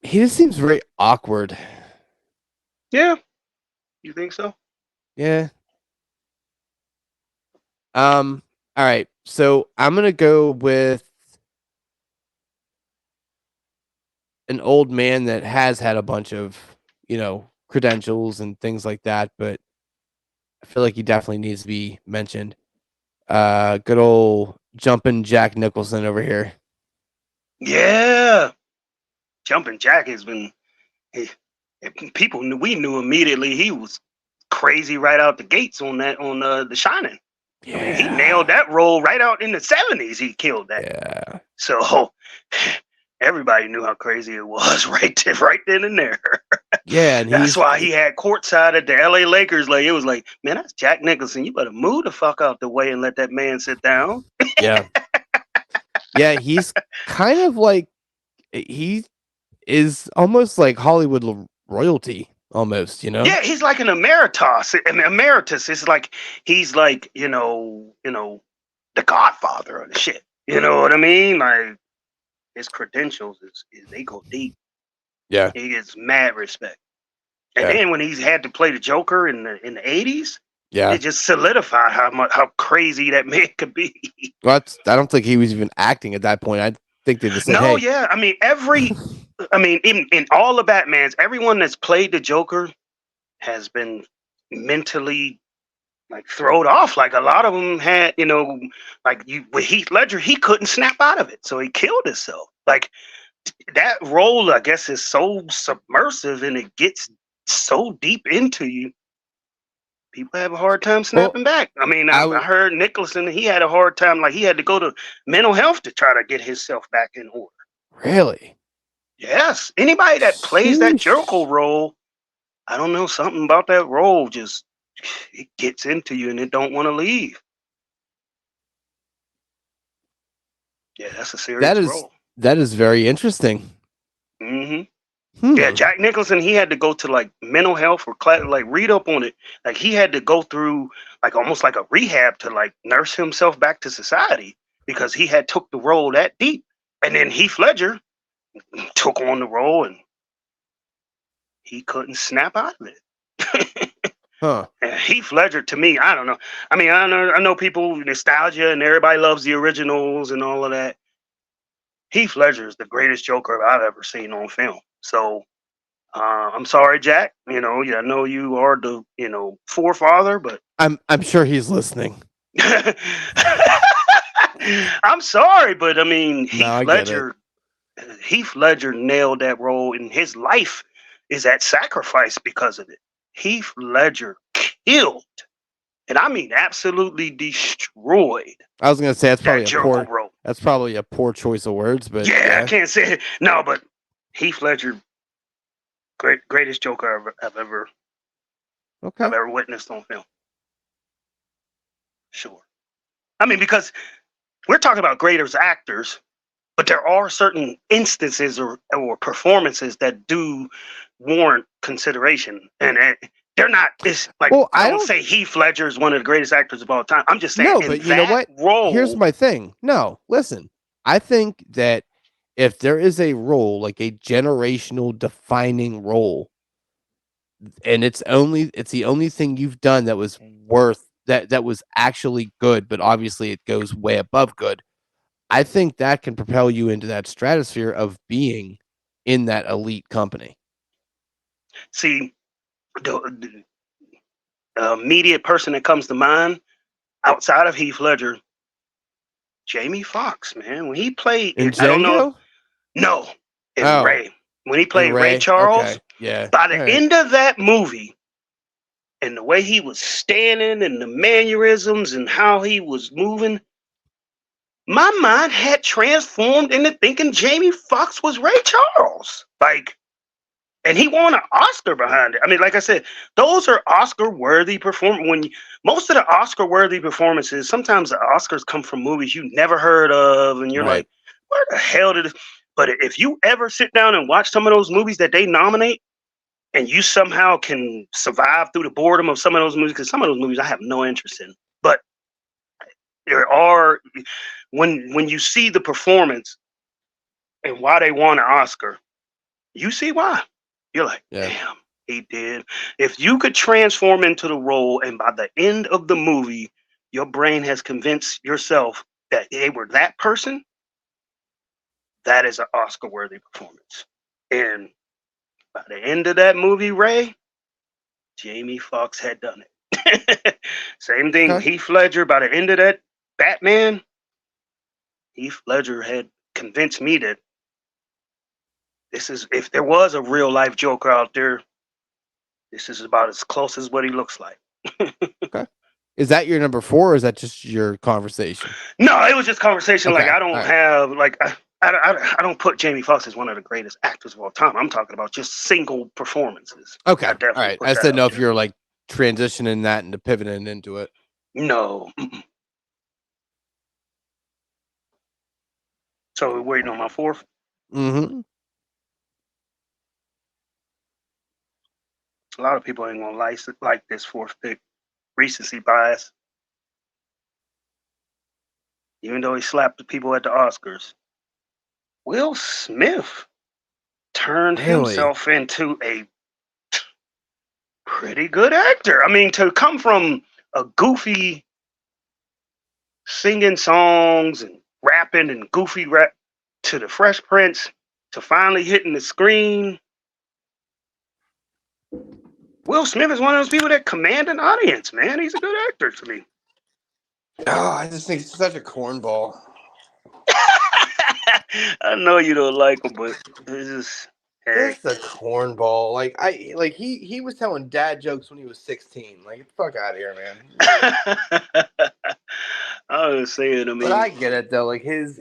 He just seems very awkward. Yeah. You think so? Yeah. All right. So I'm gonna go with an old man that has had a bunch of, credentials and things like that, but I feel like he definitely needs to be mentioned. Good old Jumpin' Jack Nicholson over here. Yeah. Jumpin' Jack has been we knew immediately he was crazy right out the gates on The Shining. Yeah. I mean, he nailed that role right out in the 70s. He killed that. Yeah. So everybody knew how crazy it was right then and there. Yeah, and that's why he had courtside at the LA Lakers. Like, it was like, man, that's Jack Nicholson. You better move the fuck out the way and let that man sit down. Yeah. Yeah, he's kind of like he is almost like Hollywood royalty, almost. You know? Yeah, he's like an emeritus. An emeritus is like he's like the Godfather of the shit. You know what I mean? Like his credentials is they go deep. Yeah. He gets mad respect. And Yeah. then when he's had to play the Joker in the 80s, Yeah. it just solidified how crazy that man could be. Well, I don't think he was even acting at that point. I think they just said, No, "Hey, yeah. I mean, in all the Batmans, everyone that's played the Joker has been mentally like thrown off. Like a lot of them had, like with Heath Ledger, he couldn't snap out of it, so he killed himself. Like that role, I guess, is so submersive and it gets so deep into you. People have a hard time snapping back. I mean, I heard Nicholson, he had a hard time. Like he had to go to mental health to try to get himself back in order. really? Yes, anybody that plays that Sheesh. Joker role, I don't know, something about that role just it gets into you and it don't want to leave. Yeah, that's a serious role. That is very interesting." hmm Hmm. Yeah, Jack Nicholson, he had to go to like mental health or like read up on it. Like he had to go through like almost like a rehab to like nurse himself back to society because he had took the role that deep. And then Heath Ledger took on the role and he couldn't snap out of it. Huh. And Heath Ledger, to me, I don't know. I mean, I know people nostalgia and everybody loves the originals and all of that. Heath Ledger is the greatest Joker I've ever seen on film. So I'm sorry, Jack. I know you are the forefather, but I'm sure he's listening. I'm sorry, but I mean No, I get it. Heath Ledger nailed that role, and his life is at sacrifice because of it. Heath Ledger killed, and I mean absolutely destroyed. I was gonna say that's probably that a Joker poor role. that's probably a poor choice of words, but Yeah, I can't say it. No, but Heath Ledger, greatest Joker I've ever Okay. witnessed on film. Sure. I mean, because we're talking about greatest actors, but there are certain instances or performances that do warrant consideration, and they're not. It's like Well, I don't say Heath Ledger is one of the greatest actors of all time. I'm just saying. No, but you know what? Role, Here's my thing. No, listen. I think that if there is a role, like a generational defining role, and it's the only thing you've done that was that was actually good, but obviously it goes way above good. I think that can propel you into that stratosphere of being in that elite company. See, the immediate person that comes to mind outside of Heath Ledger, Jamie Foxx, man. When he played, In I don't know. Django? No, in Oh. Ray. When he played In Ray Charles, Okay. Yeah. by the All right. end of that movie, and the way he was standing and the mannerisms and how he was moving, my mind had transformed into thinking Jamie Foxx was Ray Charles. Like, and he won an Oscar behind it. I mean, like I said, those are Oscar-worthy performance. Most of the Oscar-worthy performances, sometimes the Oscars come from movies you never heard of, and you're Right. like, where the hell did this? But if you ever sit down and watch some of those movies that they nominate, and you somehow can survive through the boredom of some of those movies, because some of those movies I have no interest in, but there are, when you see the performance and why they won an Oscar, you see why. You're like, Yeah. damn, he did. If you could transform into the role, and by the end of the movie, your brain has convinced yourself that they were that person, that is an Oscar-worthy performance. And by the end of that movie, Ray, Jamie Foxx had done it. Same thing, Okay. Heath Ledger. By the end of that Batman, Heath Ledger had convinced me that this is, if there was a real life Joker out there, this is about as close as what he looks like. Okay. Is that your number 4, or is that just your conversation? No, it was just conversation. Okay, Like I don't all right. have like I don't put Jamie Foxx as one of the greatest actors of all time. I'm talking about just single performances. Okay. I All definitely right. put I just that didn't know up if there. you're like transitioning that into pivoting into it. No. So we're waiting on my fourth. Mm-hmm. A lot of people ain't gonna like this fourth pick. Recency bias. Even though he slapped the people at the Oscars. Will Smith turned Really? himself into a pretty good actor. I mean, to come from a goofy singing songs and rapping and goofy rap to the Fresh Prince to finally hitting the screen. Will Smith is one of those people that command an audience, man. He's a good actor to me. Oh, I just think he's such a cornball. I know you don't like him, but it's just hey. Just a cornball. Like he was telling dad jokes when he was 16. Like, get the fuck out of here, man. I was saying, I mean, But I get it though. Like his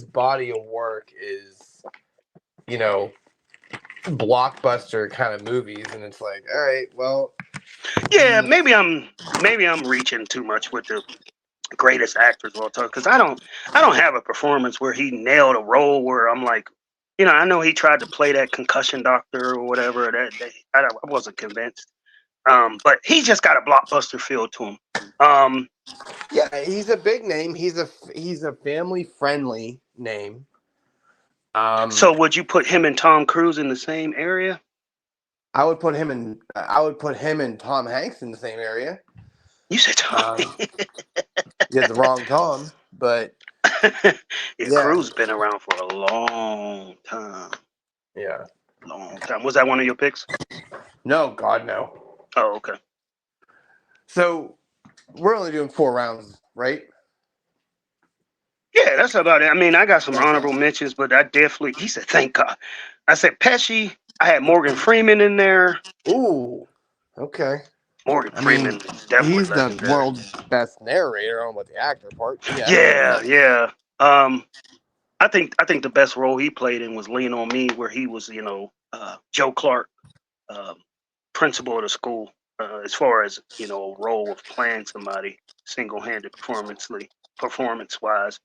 body of work is, you know, blockbuster kind of movies, and it's like, all right, well, yeah, maybe I'm reaching too much with the greatest actors of all time because I don't have a performance where he nailed a role where I'm like, you know, I know he tried to play that concussion doctor or whatever. I wasn't convinced. But he just got a blockbuster feel to him. yeah, he's a big name. He's a family friendly name. So would you put him and Tom Cruise in the same area? I would put him and Tom Hanks in the same area. You said Tom. You had the wrong Tom, but yeah, Cruise been around for a long time. Yeah. Long time. Was that one of your picks? No, God, no. Oh, okay. So we're only doing 4 rounds, right? Yeah, that's about it. I mean, I got some honorable mentions, but I definitely, he said, thank God. I said Pesci. I had Morgan Freeman in there. Ooh, okay. Morgan Freeman is definitely he's the legendary. world's best narrator. I don't know about the actor part. Yeah. I think the best role he played in was Lean on Me, where he was, you know, Joe Clark, principal of the school. As far as, you know, a role of playing somebody single-handed performance-wise,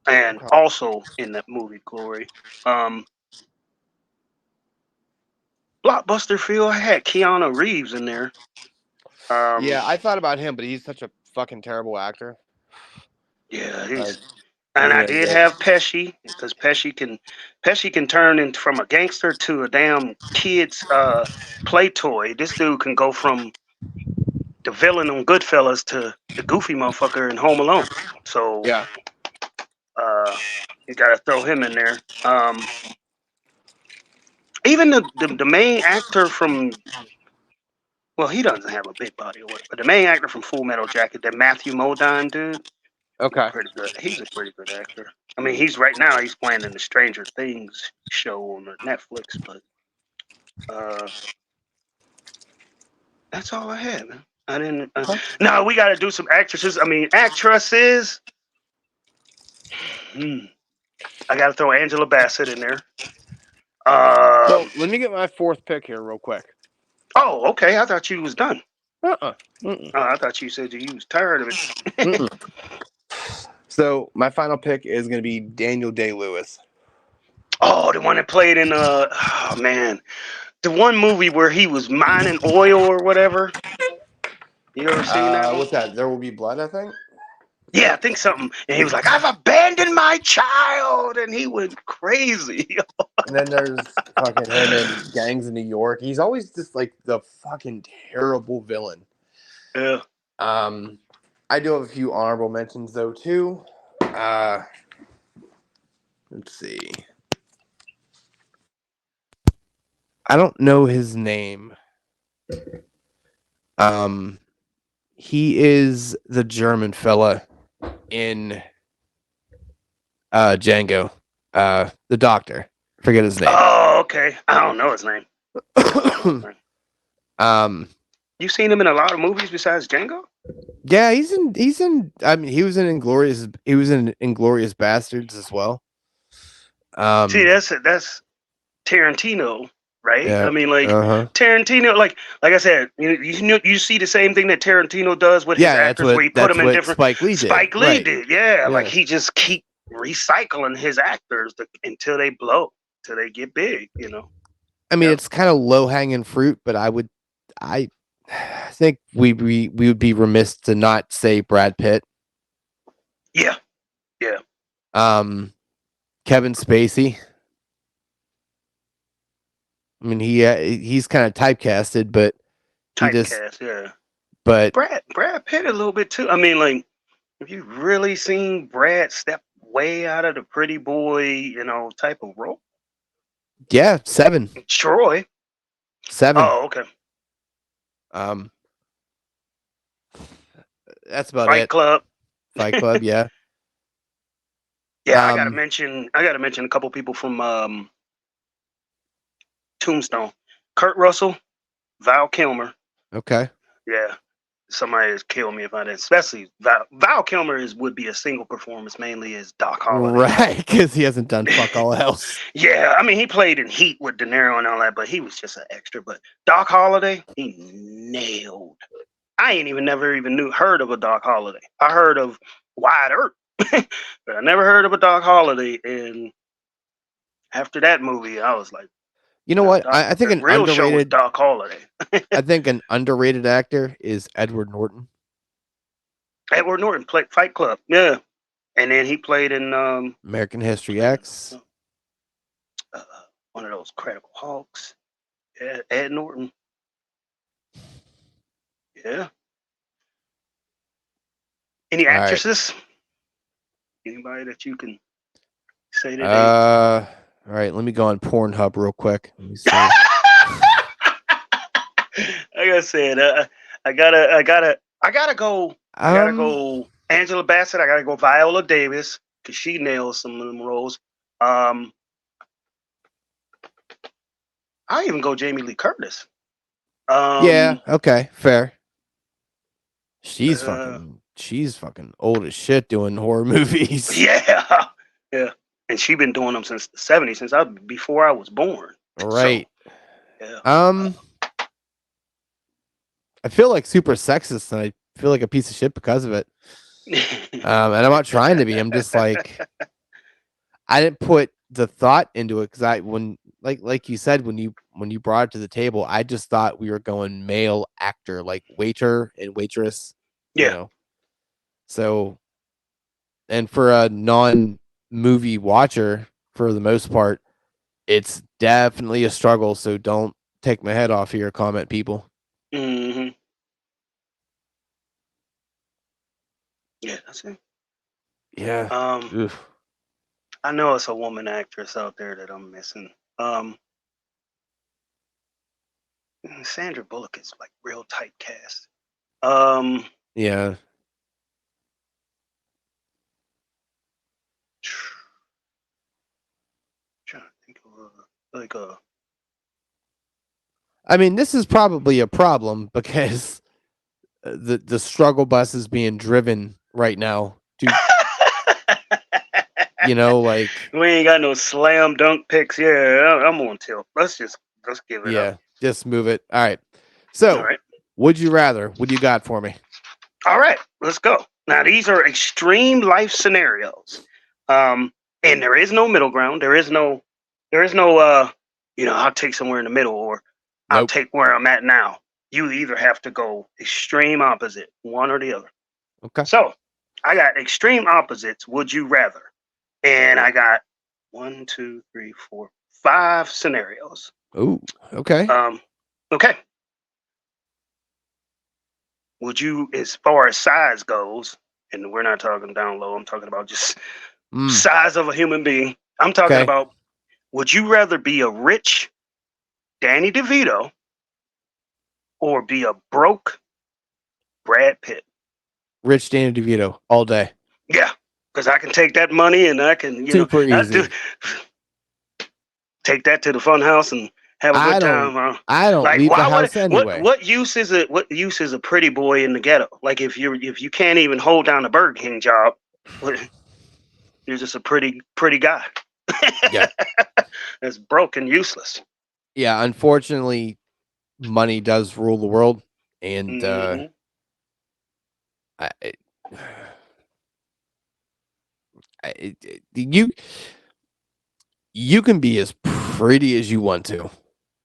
and also in that movie Glory. Blockbuster feel, I had Keanu Reeves in there. Yeah, I thought about him, but he's such a fucking terrible actor. Yeah, and I did have Pesci, because Pesci can turn from a gangster to a damn kid's play toy. This dude can go from the villain on Goodfellas to the goofy motherfucker in Home Alone. So yeah, you gotta throw him in there. Even the main actor from, well, he doesn't have a big body of work, but the main actor from Full Metal Jacket, that Matthew Modine dude, okay, pretty good. He's a pretty good actor. I mean, he's playing in the Stranger Things show on Netflix, but that's all I had, man. I didn't. No, we got to do some actresses. I mean, actresses. I got to throw Angela Bassett in there. So let me get my 4th pick here real quick. Oh, okay. I thought you was done. I thought you said you was tired of it. So my final pick is going to be Daniel Day-Lewis. Oh, the one that played in the one movie where he was mining oil or whatever. You ever seen that? What's that? There Will Be Blood, I think. Yeah, I think something. And he was like, "I've abandoned my child," and he went crazy. And then there's fucking him in Gangs of New York. He's always just like the fucking terrible villain. Yeah. I do have a few honorable mentions though too. Let's see. I don't know his name. He is the German fella in Django. The doctor. Forget his name. Oh, okay. I don't know his name. You seen him in a lot of movies besides Django? Yeah, he's in I mean, he was in Inglourious Bastards as well. See, that's Tarantino, right? Yeah, I mean, like Tarantino, like I said, you see the same thing that Tarantino does with his actors, where he put them in different. Spike Lee did. Spike Lee did, yeah. Like he just keep recycling his actors until they blow, till they get big. I mean, Yeah. it's kind of low hanging fruit, but I think we would be remiss to not say Brad Pitt, Yeah. Kevin Spacey. I mean, he's kind of typecasted, but he just Typecast. Yeah. but Brad Pitt a little bit too. I mean, like, have you really seen Brad step way out of the pretty boy, type of role? yeah, seven. Troy. Oh, okay. That's about Fight it. Club. Fight Club, yeah. Yeah, I gotta mention a couple people from Tombstone. Kurt Russell, Val Kilmer. Okay. Yeah. Somebody has killed me if I didn't. Especially Val Kilmer would be a single performance, mainly as Doc Holliday. Right, because he hasn't done fuck all else. Yeah, I mean, he played in Heat with De Niro and all that, but he was just an extra. But Doc Holliday, he nailed. I ain't never even heard of a Doc Holliday. I heard of Wide Earth, but I never heard of a Doc Holliday. And after that movie, I was like, You know what? I think the an real show was underrated Doc Holliday. I think an underrated actor is Edward Norton. Edward Norton played Fight Club, yeah, and then he played in American History X. One of those Credible Hawks. Ed Norton. Yeah. Any All right. actresses? Anybody that you can say that? All right, let me go on Pornhub real quick. Let me see. Like I said, I gotta go. I gotta go. Angela Bassett. I gotta go. Viola Davis because she nails some of them roles. I'll even go Jamie Lee Curtis. Yeah. Okay. Fair. She's fucking old as shit doing horror movies. Yeah. And she been doing them since the '70s, before I was born. Right. So, yeah. I feel like super sexist, and I feel like a piece of shit because of it. And I'm not trying to be. I'm just like, I didn't put the thought into it because like you said, when you brought it to the table, I just thought we were going male actor, like waiter and waitress. Yeah. So, and for a non-movie watcher, for the most part, it's definitely a struggle. So don't take my head off here, comment people. Mm-hmm. Yeah, that's it. Yeah. Oof. I know it's a woman actress out there that I'm missing. Sandra Bullock is like real tight cast. Yeah. Trying to think of I mean, this is probably a problem because the struggle bus is being driven right now. Like we ain't got no slam dunk picks. Yeah, I'm on tilt. Let's give it up. Just move it. All right. So, all right. Would you rather? What do you got for me? All right, let's go. Now these are extreme life scenarios, and there is no middle ground. There is no, I'll take somewhere in the middle, or I'll take where I'm at now. You either have to go extreme opposite, one or the other. Okay. So I got extreme opposites. Would you rather? And I got 1, 2, 3, 4, 5 scenarios. Ooh. Okay. Okay. Would you, as far as size goes, and we're not talking down low, I'm talking about just size of a human being. I'm talking about, would you rather be a rich Danny DeVito or be a broke Brad Pitt? Rich Danny DeVito all day. Yeah, because I can take that money and I can, super easy. Take that to the fun house and have a good time. I don't leave the house anyway. What use is a pretty boy in the ghetto? Like if you can't even hold down a Burger King job, you're just a pretty guy. Yeah, that's broke and useless. Yeah, unfortunately, money does rule the world, and you can be as pretty as you want to,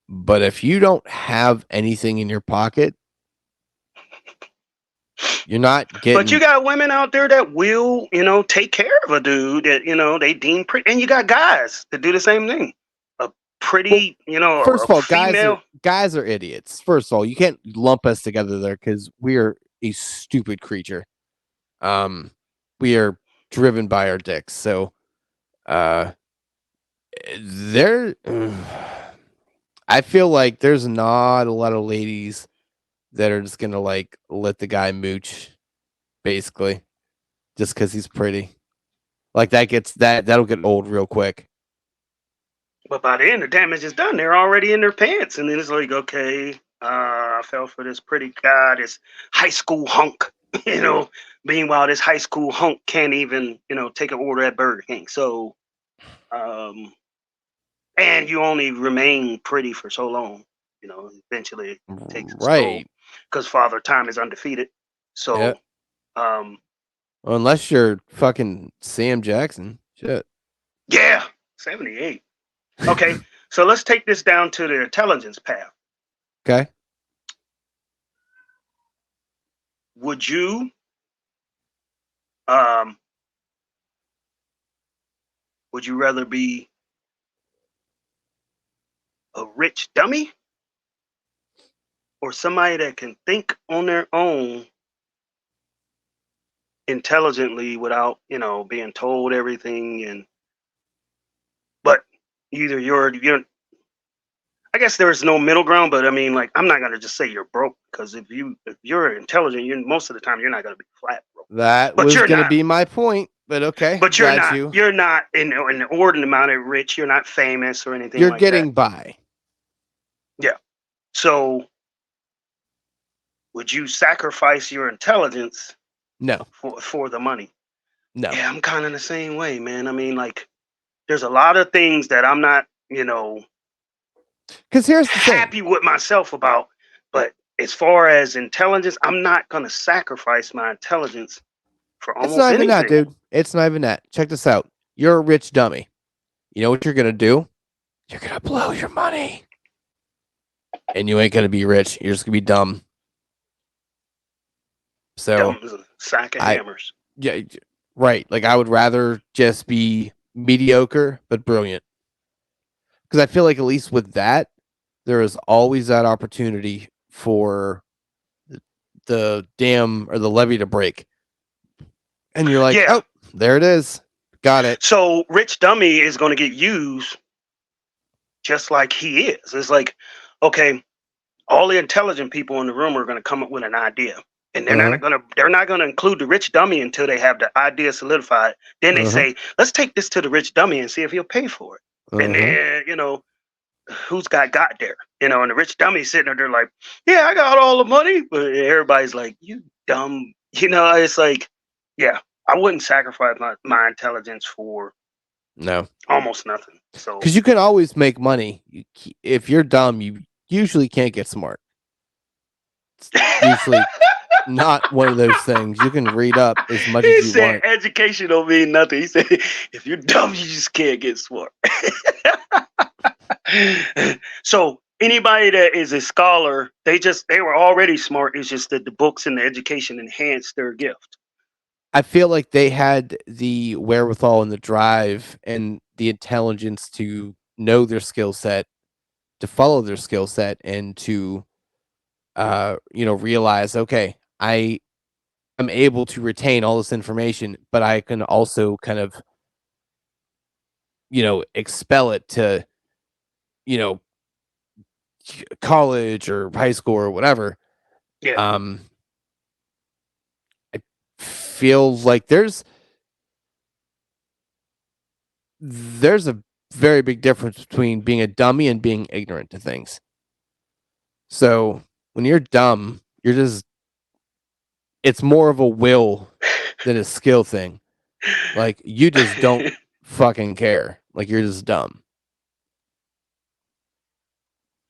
but if you don't have anything in your pocket, you're not But getting. you got women out there that will, take care of a dude that, they deem pretty. And you got guys that do the same thing. A pretty, First of a all, female. guys are idiots. First of all, you can't lump us together there because we are a stupid creature. We are driven by our dicks. So, there, I feel like there's not a lot of ladies that are just gonna like let the guy mooch, basically, just because he's pretty. Like that'll get old real quick. But by the end, the damage is done. They're already in their pants. And then it's like, okay, I fell for this pretty guy, this high school hunk, Meanwhile, this high school hunk can't even, take an order at Burger King. So, and you only remain pretty for so long, eventually it takes its toll Right. because Father Time is undefeated. So, Yeah. um, Well, unless you're fucking Sam Jackson. Shit. yeah, 78. Okay, so let's take this down to the intelligence path. Okay. Would you um would you rather be a rich dummy or somebody that can think on their own intelligently without, being told everything but either you're I guess there's no middle ground, but I mean, like, I'm not gonna just say you're broke because if you're intelligent, most of the time you're not gonna be flat broke. That But was you're gonna not. be my point, but okay. But you're got not. you. You're not in an ordinary amount of rich. You're not famous or anything You're like getting by. that. So, would you sacrifice your intelligence No. for the money? No. Yeah, I'm kind of the same way, man. I mean, like, there's a lot of things that I'm not, Because here's the thing. happy with myself about. But as far as intelligence, I'm not gonna sacrifice my intelligence for It's almost not even that, anything. dude. It's not even that. Check this out. You're a rich dummy. You know what you're gonna do? You're gonna blow your money. And you ain't gonna be rich. You're just gonna be dumb. So Dumb as a sack of I- hammers. yeah, right. Like I would rather just be mediocre but brilliant. Because I feel like at least with that, there is always that opportunity for the dam or the levee to break. And you're like, Yeah. oh, there it is. Got it. So Rich Dummy is going to get used just like he is. It's like, okay, all the intelligent people in the room are going to come up with an idea, and they're not going to include the Rich Dummy until they have the idea solidified. Then they say, let's take this to the Rich Dummy and see if he'll pay for it. And then who's got there? And the Rich Dummy sitting there like, yeah, I got all the money, but everybody's like, you dumb. It's like, yeah. I wouldn't sacrifice my intelligence for almost nothing. So because you can always make money. If you're dumb, you usually can't get smart. It's usually not one of those things. You can read up as much he as you said want. education don't mean nothing. He said if you're dumb, you just can't get smart. So anybody that is a scholar, they were already smart. It's just that the books and the education enhanced their gift. I feel like they had the wherewithal and the drive and the intelligence to know their skill set, to follow their skill set, and to realize, okay, I am able to retain all this information, but I can also kind of expel it to college or high school or whatever. Yeah. I feel like there's a very big difference between being a dummy and being ignorant to things. So when you're dumb, it's more of a will than a skill thing. Like you just don't fucking care. Like you're just dumb.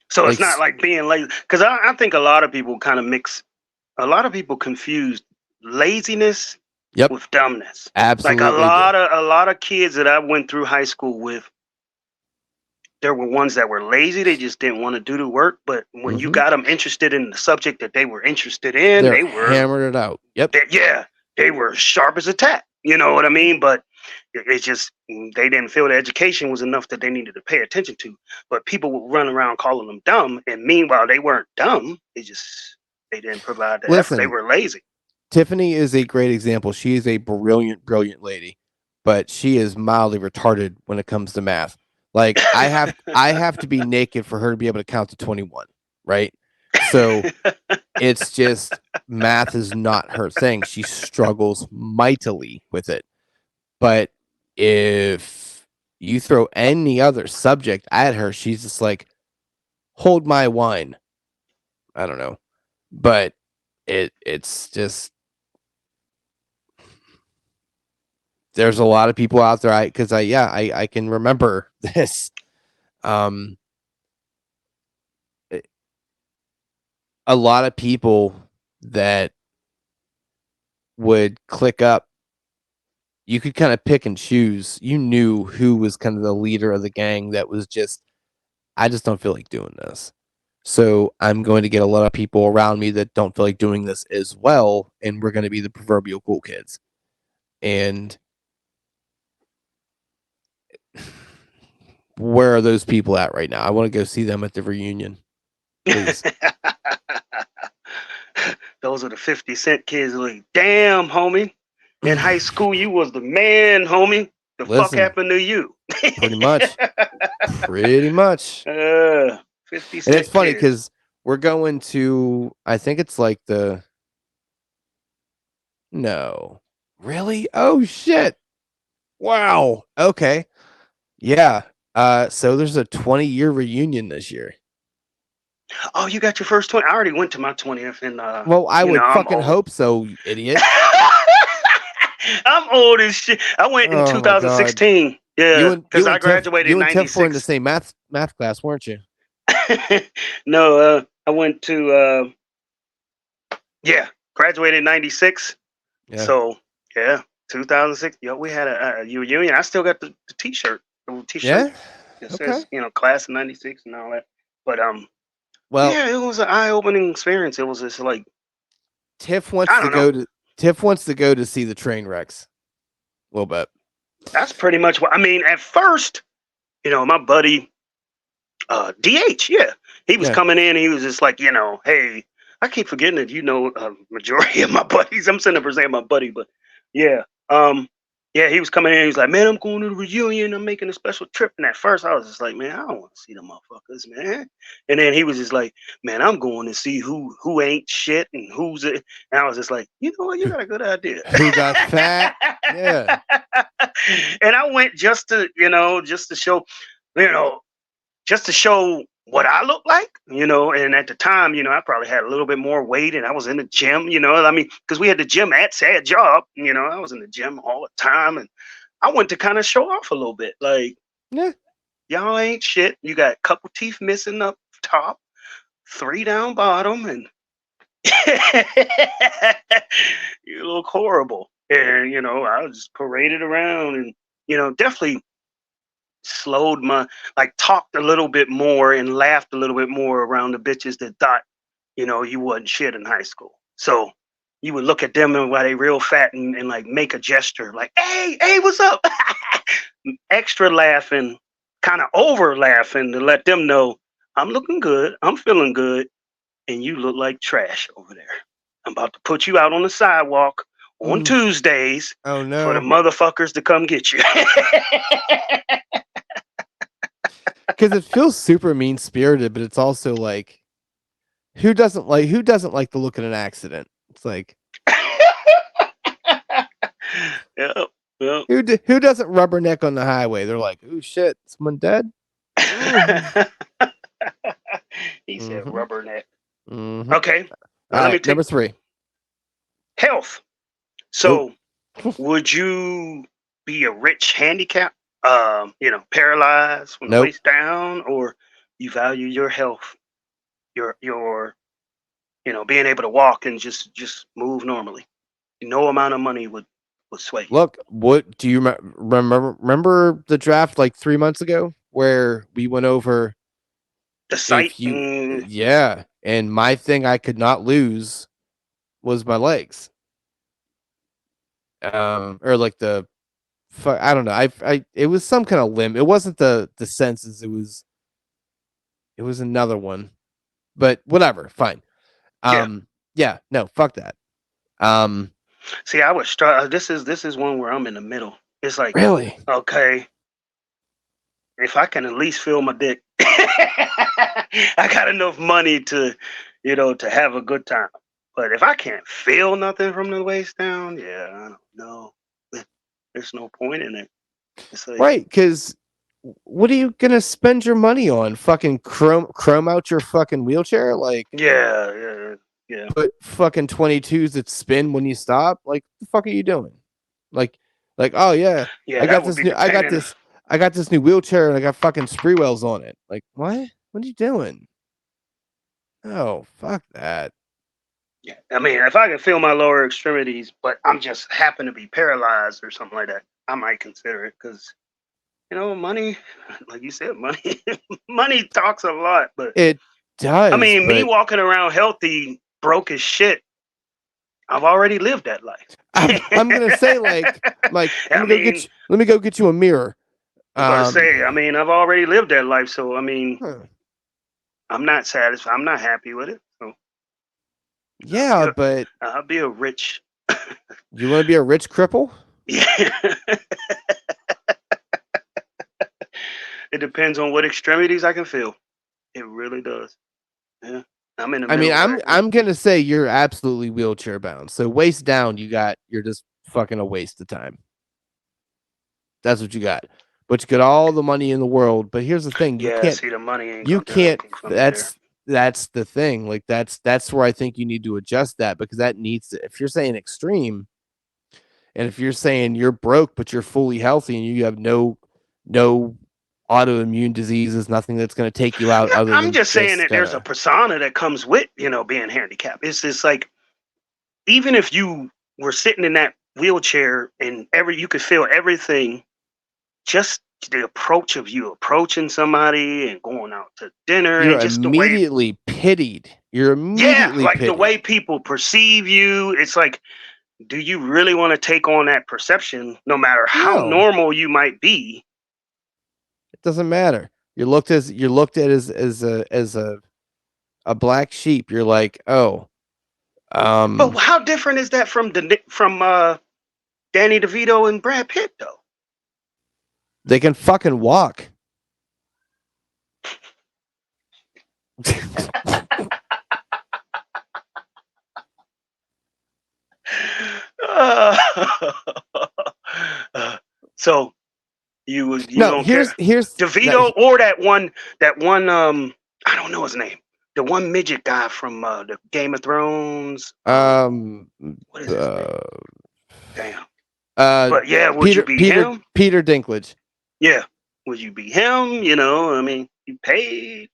So it's not like being lazy, because I think a lot of people confuse laziness Yep. with dumbness. Absolutely. Like a lot of kids that I went through high school with, there were ones that were lazy. They just didn't want to do the work. But when you got them interested in the subject that they were interested in, They're they were hammered it out. Yep. they were sharp as a tack. You know what I mean? But it's just they didn't feel the education was enough that they needed to pay attention to. But people would run around calling them dumb, and meanwhile they weren't dumb. They didn't provide the effort. They Listen, were lazy. Tiffany is a great example. She is a brilliant, brilliant lady, but she is mildly retarded when it comes to math. Like I have to be naked for her to be able to count to 21, right? So it's just math is not her thing. She struggles mightily with it. But if you throw any other subject at her, she's just like, hold my wine. I don't know. But it's just there's a lot of people out there. I can remember this. A lot of people that would click up. You could kind of pick and choose. You knew who was kind of the leader of the gang that was just, I just don't feel like doing this. So I'm going to get a lot of people around me that don't feel like doing this as well. And we're going to be the proverbial cool kids. And where are those people at right now? I want to go see them at the reunion. Please. Those are the 50 Cent kids. Like, damn, homie. In high school, you was the man, homie. The fuck happened to you? Pretty much. Pretty much. 50 Cent. And it's funny because we're going to, I think it's like no. Really? Oh, shit. Wow. Okay. Yeah. So there's a 20-year reunion this year. Oh, you got your first 20? I already went to my 20th. And well, I would fucking hope so, you idiot. I'm old as shit. I went in 2016. Yeah, because I graduated in 96. You and Tiff were in the same math class, weren't you? No, I went to graduated in 96. Yeah. So, 2006. We had a reunion. I still got the t-shirt. The t-shirt. Yeah? It says, class of 96 and all that. But well, yeah, it was an eye-opening experience. It was just like Tiff wants to go to see the train wrecks. A little bit. That's pretty much what I mean. At first, my buddy DH, he was coming in. He was just like, hey, I keep forgetting that majority of my buddies. I'm sitting there saying my buddy, but he was coming in. He was like, man, I'm going to the reunion. I'm making a special trip. And at first, I was just like, man, I don't want to see them motherfuckers, man. And then he was just like, man, I'm going to see who ain't shit and who's it. And I was just like, you know what? You got a good idea. Who got fat? Yeah. And I went just to show what I look like, and at the time, I probably had a little bit more weight and I was in the gym, because we had the gym at Sad Job, I was in the gym all the time and I went to kind of show off a little bit. Like, y'all ain't shit. You got a couple teeth missing up top, 3 down bottom, and you look horrible. And, I was just paraded around and, definitely talked a little bit more and laughed a little bit more around the bitches that thought, you wasn't shit in high school. So you would look at them and while they real fat and like make a gesture like, hey, what's up? Extra laughing, kind of over laughing to let them know I'm looking good, I'm feeling good, and you look like trash over there. I'm about to put you out on the sidewalk on Tuesdays for the motherfuckers to come get you. Because it feels super mean spirited, but it's also like, who doesn't like the look of an accident? It's like, who doesn't rubberneck on the highway? They're like, oh shit, someone dead. He said rubberneck. Mm-hmm. Okay, let me take number 3. Health. So, would you be a rich handicap? Paralyzed from the waist down, or you value your health, your being able to walk and just move normally. No amount of money would with Sway. Look, what do you remember the draft like 3 months ago where we went over The sight. if you yeah, and my thing I could not lose was my legs. Or like the I don't know. I it was some kind of limb. It wasn't the senses. It was another one. But whatever, fine. Yeah, no, fuck that. See, I was this is one where I'm in the middle. It's like, really? okay, if I can at least feel my dick, I got enough money to, to have a good time. But if I can't feel nothing from the waist down, yeah, I don't know. There's no point in it. It's like, Right, because what are you gonna spend your money on? Fucking chrome out your fucking wheelchair? Like, yeah. put fucking 22s that spin when you stop? Like, the fuck are you doing? Like, oh yeah, Yeah, I that got would this be new, the I pain got in the- this, I got this new wheelchair and I got fucking Spreewells on it. Like, what? What are you doing? Oh, fuck that. Yeah, I mean, if I can feel my lower extremities, but I'm just happen to be paralyzed or something like that, I might consider it because, money, like you said, money, money talks a lot. But It does. I mean, me but walking around healthy, broke as shit, I've already lived that life. I'm gonna say like let me go get you a mirror. I was about to say, I mean, I've already lived that life, so I mean, I'm not satisfied. I'm not happy with it. So yeah, but I'll be a rich. you want to be a rich cripple? Yeah. It depends on what extremities I can feel. It really does. Yeah. I'm in the I mean, middle right now. I'm gonna say you're absolutely wheelchair bound. So waist down, you're just fucking a waste of time. That's what you got. But you got all the money in the world. But here's the thing: you can't. See, the money ain't. You can't. From there. That's the thing. Like that's where I think you need to adjust that because that needs to. If you're saying extreme, and if you're saying you're broke but you're fully healthy and you have no autoimmune diseases, nothing that's going to take you out. Other I'm than just saying that there's a persona that comes with being handicapped. It's just like even if you were sitting in that wheelchair and you could feel everything, just the approach of you approaching somebody and going out to dinner, you're and just immediately pitied. You're immediately like pitied. the way people perceive you. It's like, do you really want to take on that perception, no matter how normal you might be? It doesn't matter. You're looked at as a black sheep. You're like, oh. But how different is that from Danny DeVito and Brad Pitt, though? They can fucking walk. So you no, don't here's DeVito or that one I don't know his name, the one midget guy from the Game of Thrones. What is his name? Damn. But yeah, would you be him? Peter Dinklage. Yeah, would you be him? I mean, you paid.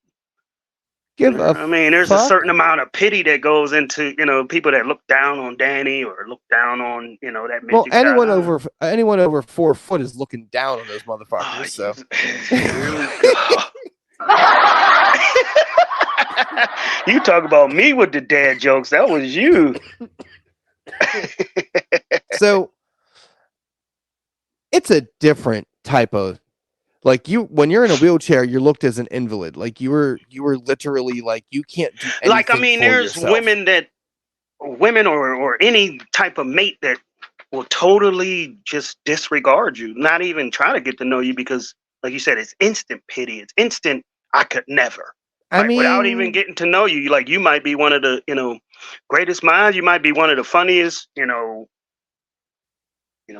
I mean, there's a certain amount of pity that goes into people that look down on Danny or look down on that midget. Well, anyone over 4 foot is looking down on those motherfuckers. So you talk about me with the dad jokes. That was you. So it's a different type of when you're in a wheelchair, you're looked as an invalid. Like you were literally like you can't do anything. Like I mean, there's women or any type of mate that will totally just disregard you, not even try to get to know you because, like you said, it's instant pity. It's instant. I could never. I mean, without even getting to know you, like you might be one of the greatest minds. You might be one of the funniest.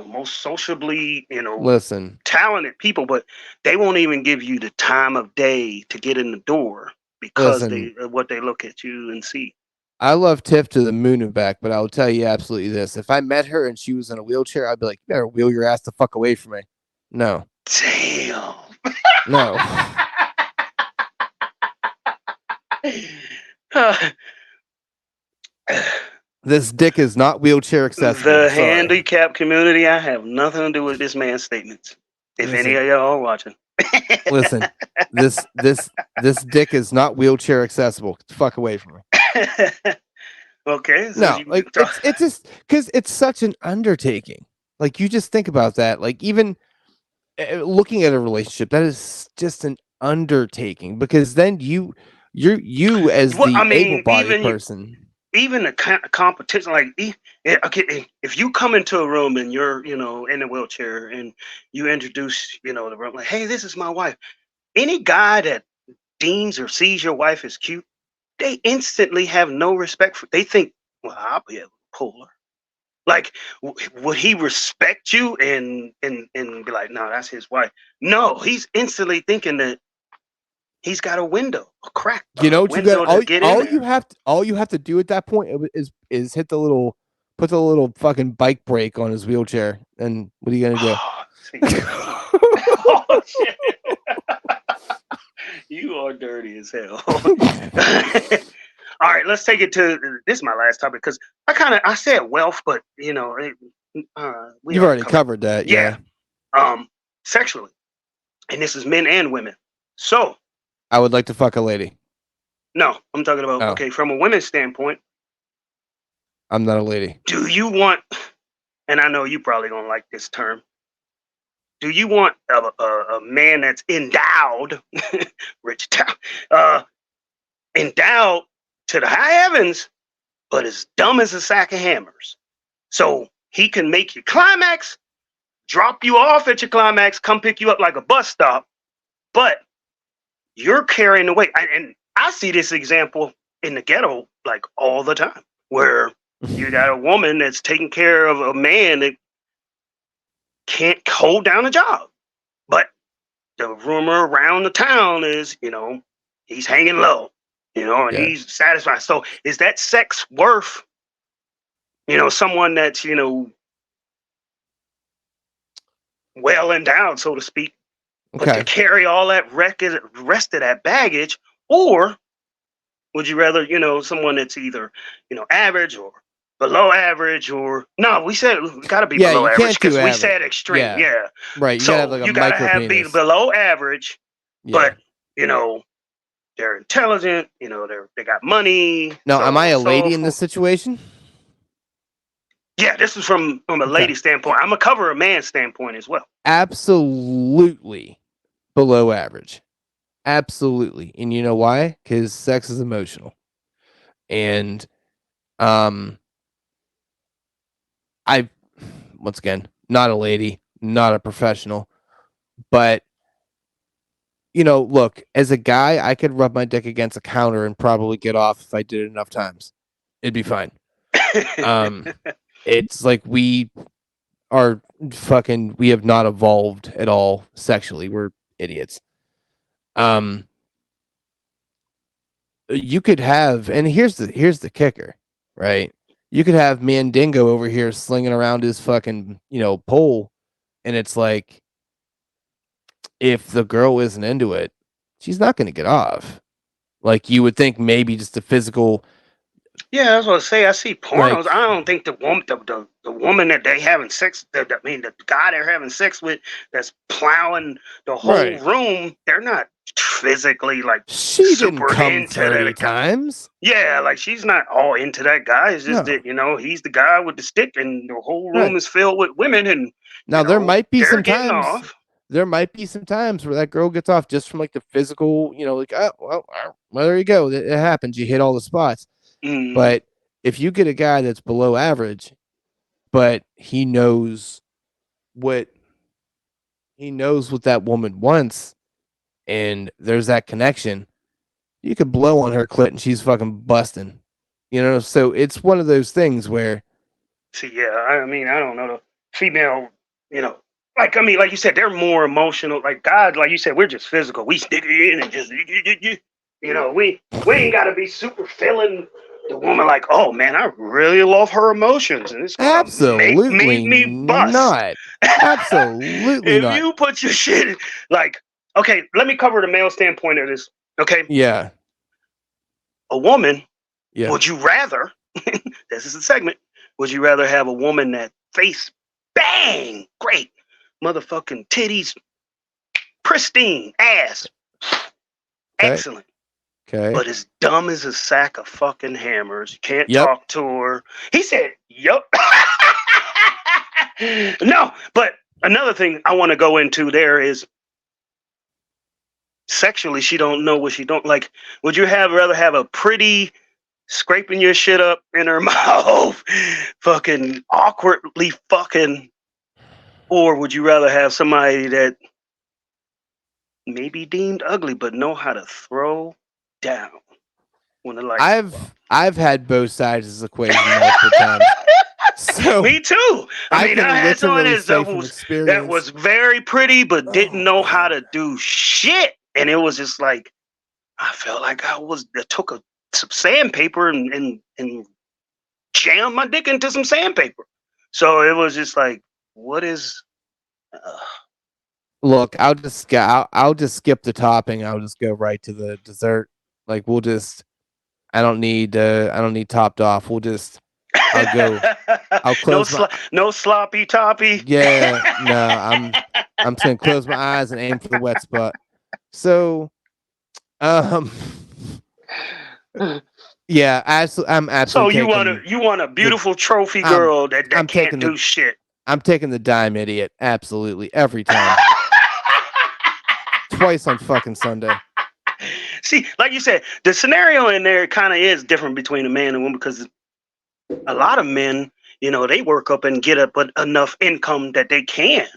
Most sociably, listen, talented people, but they won't even give you the time of day to get in the door because what they look at you and see. I love Tiff to the moon and back, but I'll tell you absolutely this. If I met her and she was in a wheelchair, I'd be like, you better wheel your ass the fuck away from me. No. Damn. No. This dick is not wheelchair accessible. The Sorry. handicap community, I have nothing to do with this man's statements. If Listen. any of y'all are watching. Listen, this dick is not wheelchair accessible. Get the fuck away from me. Okay. So No, you like talk- it's just because it's such an undertaking. Like you just think about that. Like even looking at a relationship, that is just an undertaking because then you as Well, the I mean, able-bodied even you- person. even the competition, like, okay, if you come into a room and you're, in a wheelchair and you introduce, the room, like, hey, this is my wife. Any guy that deems or sees your wife as cute, they instantly have no respect for. They think, well, I'll be able to pull her. Like, would he respect you and be like, no, that's his wife? No, he's instantly thinking that he's got a window, a crack, You know what you window got? to get in there. All you have to do at that point is put the little fucking bike brake on his wheelchair, and what are you gonna do? Oh, see. Oh, shit. You are dirty as hell. All right, let's take it to this is my last topic because I said wealth, but we You've already covered that, yeah. Sexually, and this is men and women. So I would like to fuck a lady. no, I'm talking about Oh. from a women's standpoint. I'm not a lady. Do you want? And I know you probably gonna like this term. Do you want a man that's endowed, rich endowed to the high heavens, but as dumb as a sack of hammers? So he can make you climax, drop you off at your climax, come pick you up like a bus stop, but you're carrying the weight. And I see this example in the ghetto like all the time, where you got a woman that's taking care of a man that can't hold down a job. But the rumor around the town is, he's hanging low, and Yeah. he's satisfied. So is that sex worth, someone that's, well endowed, so to speak, but to Okay. carry all that rest of that baggage? Or would you rather, someone that's either, average or below average, or no, we said we gotta be Yeah, below you average can't do because we average. said extreme. Yeah. Yeah. Right. You So gotta have like a you gotta micro be penis. below average, Yeah. but they're intelligent, they got money. Now, so am I on a and so lady in forth. this situation? Yeah, this is from a lady standpoint. I'm gonna cover a man's standpoint as well. Absolutely below average. Absolutely. And you know why? Because sex is emotional. And I once again, not a lady, not a professional, but look, as a guy, I could rub my dick against a counter and probably get off if I did it enough times. It'd be fine. It's like we have not evolved at all sexually. We're idiots. You could have, and here's the kicker, right? You could have Mandingo over here slinging around his fucking, pole, and it's like, if the girl isn't into it, she's not going to get off. Like you would think, maybe just the physical. Yeah, that's what I say. I see pornos. Like- I don't think the woman that they having sex. The guy they're having sex with, that's plowing the whole Right. room. They're not physically like She didn't super come into 30 that guy. times. Yeah, like she's not all into that guy. It's just No. that he's the guy with the stick, and the whole room Right. is filled with women. And Now there might be they're some getting times. off. There might be some times where that girl gets off just from like the physical, like, oh well, there you go. It happens. You hit all the spots. Mm. But if you get a guy that's below average, but he knows what that woman wants, and there's that connection, you could blow on her clit and she's fucking busting. So it's one of those things where, See, yeah, I mean, I don't know, the female, like you said, they're more emotional. Like God, like you said, we're just physical. We stick it in and just, we ain't got to be super feeling the woman like, oh man, I really love her emotions, and it's gonna absolutely make me bust. not. Absolutely If not. you put your shit like, okay, let me cover the male standpoint of this. Okay, Yeah. a woman, Yeah. would you rather this is the segment. Would you rather have a woman that face bang, great, motherfucking titties, pristine, ass, Okay. excellent, Okay. but as dumb as a sack of fucking hammers? You can't Yep. talk to her. He said, yup. No, but another thing I want to go into there is sexually, she don't know what she don't like. Would you rather have a pretty scraping your shit up in her mouth, fucking awkwardly fucking, or would you rather have somebody that may be deemed ugly but know how to throw down when the lights go off? I've had both sides of this equation multiple times. So Me too. I mean, can I had someone literally that say from was experience. very pretty but didn't Oh, know how man. to do shit, and it was just like I felt like I took some sandpaper and jammed my dick into some sandpaper. So it was just like, what is? Look, I'll just skip the topping. I'll just go right to the dessert. Like we'll just. I don't need topped off. We'll just. I'll go. I'll close no sloppy toppy. Yeah, no, I'm just gonna close my eyes and aim for the wet spot. So, yeah, I'm So absolutely. you want a beautiful trophy I'm- girl that I'm can't taking do shit. I'm taking the dime idiot. Absolutely, every time. Twice on fucking Sunday. See, like you said, the scenario in there kind of is different between a man and woman because a lot of men, they work up and get up enough income that they can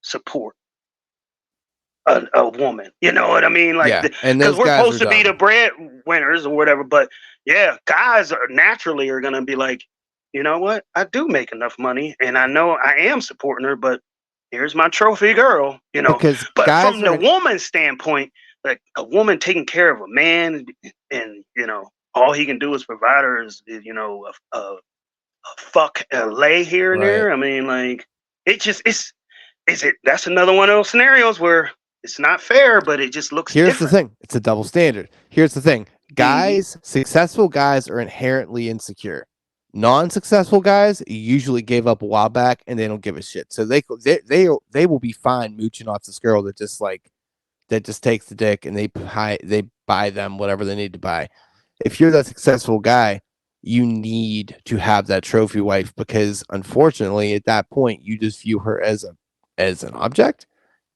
support a woman. You know what I mean? Like, Yeah, and because those we're guys supposed are to be the dumb. breadwinners or whatever. But yeah, guys are naturally gonna be like, you know what? I do make enough money, and I know I am supporting her, but here's my trophy girl. Because But guys from the are woman's standpoint, like a woman taking care of a man, and all he can do is provide her is a fuck lay here and right. there. I mean, like that's another one of those scenarios where it's not fair, but it just looks Here's different. the thing. It's a double standard. Here's the thing. Guys, successful guys are inherently insecure. Non-successful guys usually gave up a while back and they don't give a shit. So they will be fine mooching off this girl that just takes the dick and they buy them whatever they need to buy. If you're that successful guy, you need to have that trophy wife because unfortunately at that point you just view her as an object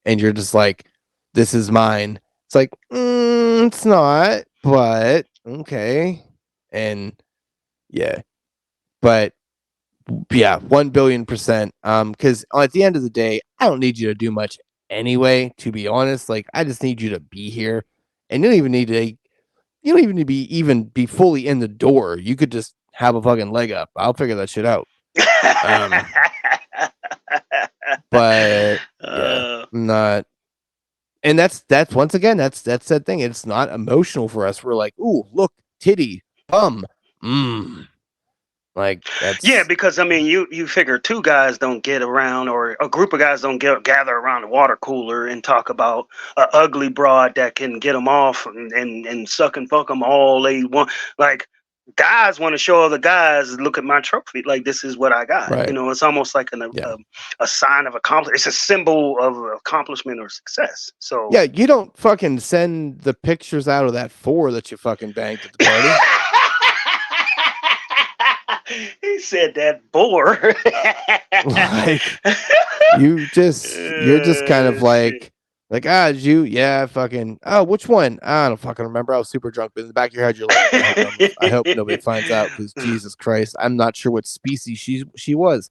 and you're just like, this is mine. It's like, it's not, but okay. And yeah, but yeah, 1,000,000,000%. Because at the end of the day, I don't need you to do much anyway, to be honest. Like, I just need you to be here. And you don't even need to be fully in the door. You could just have a fucking leg up. I'll figure that shit out. But yeah, not. And that's once again, that's that thing. It's not emotional for us. We're like, ooh, look, titty, bum, like that's Yeah, because I mean, you figure two guys don't get around, or a group of guys don't gather around the water cooler and talk about a ugly broad that can get them off and suck and fuck them all they want. Like guys want to show other guys, look at my trophy. Like this is what I got. right. It's almost like a sign of accomplishment. It's a symbol of accomplishment or success. So Yeah, you don't fucking send the pictures out of that 4 that you fucking banged at the party. He said that bore. Like you're just kind of like yeah, fucking which one? I don't fucking remember. I was super drunk, but in the back of your head you're like, I hope nobody finds out because Jesus Christ, I'm not sure what species she was.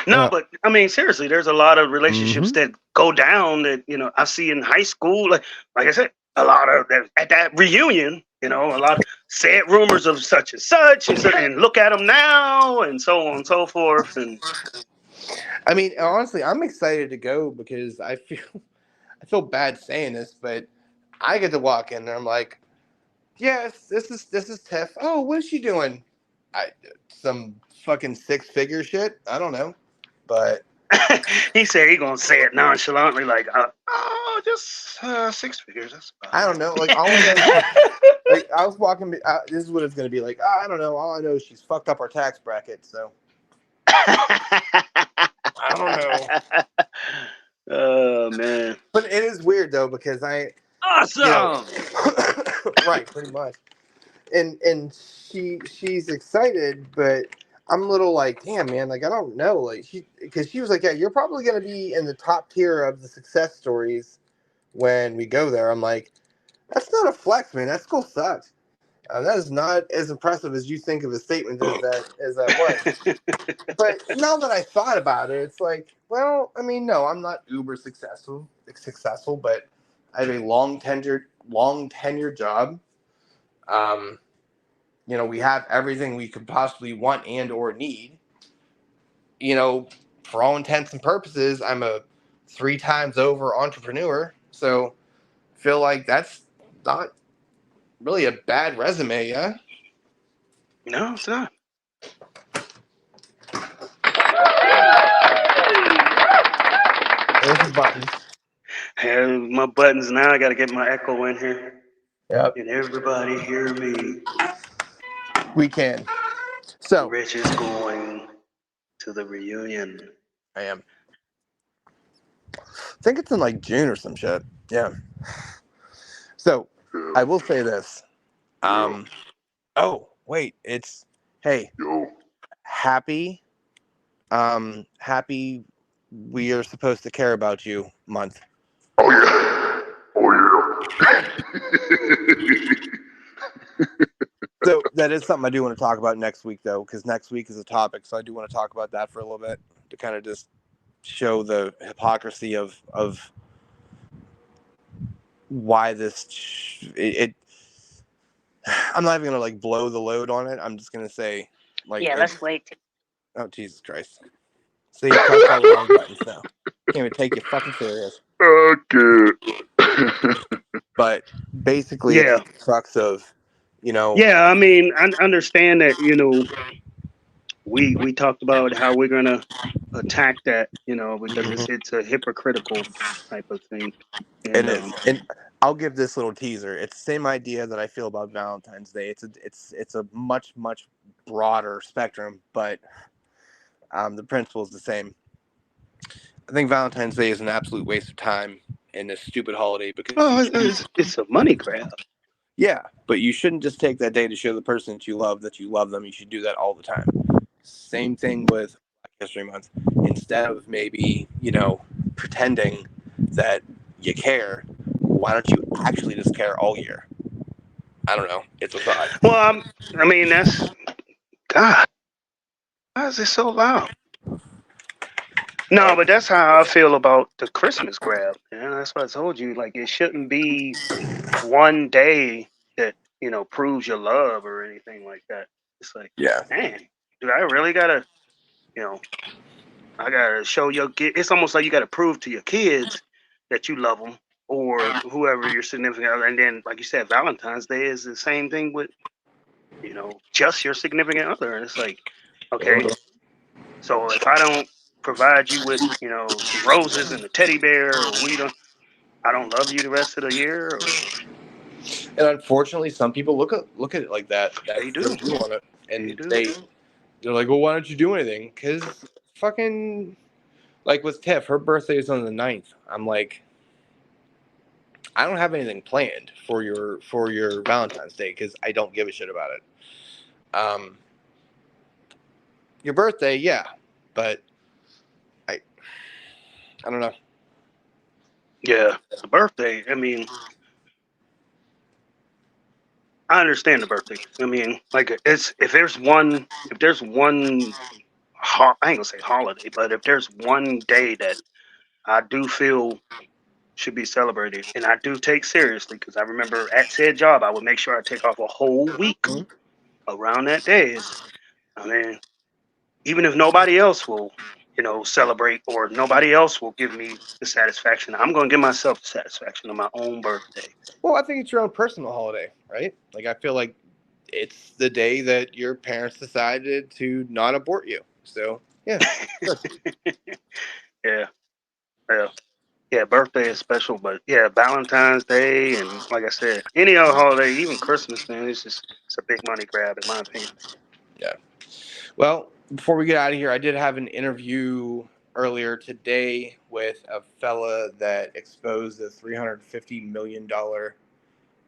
No, but I mean, seriously, there's a lot of relationships that go down that I see in high school. Like I said, a lot of that at that reunion. A lot of sad rumors of such and such, and look at them now, and so on and so forth. And I mean, honestly, I'm excited to go because I feel bad saying this, but I get to walk in there. I'm like, yes, this is Tiff. Oh, what is she doing? Some fucking 6-figure shit. I don't know, but He said he gonna say it nonchalantly, like, "Oh, just 6 figures. That's about I it." don't know. Like all I know, like I was walking. This is what it's gonna be like. I don't know. All I know is she's fucked up our tax bracket. So I don't know. Oh man. But it is weird though because Awesome. right, pretty much. And she's excited, but I'm a little like, damn man, like I don't know, like because she was like, yeah, you're probably gonna be in the top tier of the success stories when we go there. I'm like, that's not a flex, man. That school sucks. That is not as impressive as you think of a statement as that was. But now that I thought about it, it's like, well, I mean, no, I'm not uber successful, but I have a long tenured job. Um, we have everything we could possibly want and or need. For all intents and purposes, I'm a 3 times over entrepreneur. So I feel like that's not really a bad resume, yeah? No, it's not. There's the buttons. Have my buttons now. I got to get my echo in here. Yep. And everybody hear me. We can. So Rich is going to the reunion. I am. I think it's in like June or some shit. Yeah. So I will say this. Oh, wait, it's hey, happy we are supposed to care about you month. Oh yeah. Oh yeah. So that is something I do want to talk about next week though, because next week is a topic. So I do want to talk about that for a little bit to kind of just show the hypocrisy of why I'm not even gonna like blow the load on it. I'm just gonna say like let's wait. oh Jesus Christ. See, you pressed all the wrong buttons now. Can't even take you fucking serious. Okay. But basically Yeah. it's the crux of Yeah, I mean, I understand that, we talked about how we're gonna attack that, because it's a hypocritical type of thing. It And is. And I'll give this little teaser. It's the same idea that I feel about Valentine's Day. It's a much, much broader spectrum, but the principle is the same. I think Valentine's Day is an absolute waste of time in this stupid holiday because it's a money grab. yeah, but you shouldn't just take that day to show the person that you love them. You should do that all the time. Same thing with Black History Month. Instead of maybe, pretending that you care, why don't you actually just care all year? I don't know. It's a thought. Well, I mean, that's God. Why is it so loud? No, but that's how I feel about the Christmas grab. And that's what I told you. Like, it shouldn't be one day that, proves your love or anything like that. It's like, Yeah. man, do I really gotta, I gotta show your kid? It's almost like you gotta prove to your kids that you love them or whoever your significant other. And then, like you said, Valentine's Day is the same thing with, just your significant other. And it's like, okay, so if I don't provide you with, some roses and a teddy bear, or I don't love you the rest of the year. Or And unfortunately, some people look at it like that. That's They do. their view on it, and They do. they're like, well, why don't you do anything? Because fucking like with Tiff, her birthday is on the 9th. I'm like, I don't have anything planned for your Valentine's Day because I don't give a shit about it. Your birthday, yeah, but I don't know. Yeah, the birthday. I mean, I understand the birthday. I mean, like if there's one, I ain't gonna say holiday, but if there's one day that I do feel should be celebrated, and I do take seriously, because I remember at said job, I would make sure I take off a whole week around that day. I mean, even if nobody else will, celebrate, or nobody else will give me the satisfaction, I'm going to give myself the satisfaction on my own birthday. Well, I think it's your own personal holiday, right? Like I feel like it's the day that your parents decided to not abort you. So Yeah. Sure. Yeah. Yeah, birthday is special, but yeah, Valentine's Day and like I said, any other holiday, even Christmas, man, it's a big money grab in my opinion. Well, before we get out of here, I did have an interview earlier today with a fella that exposed a $350 million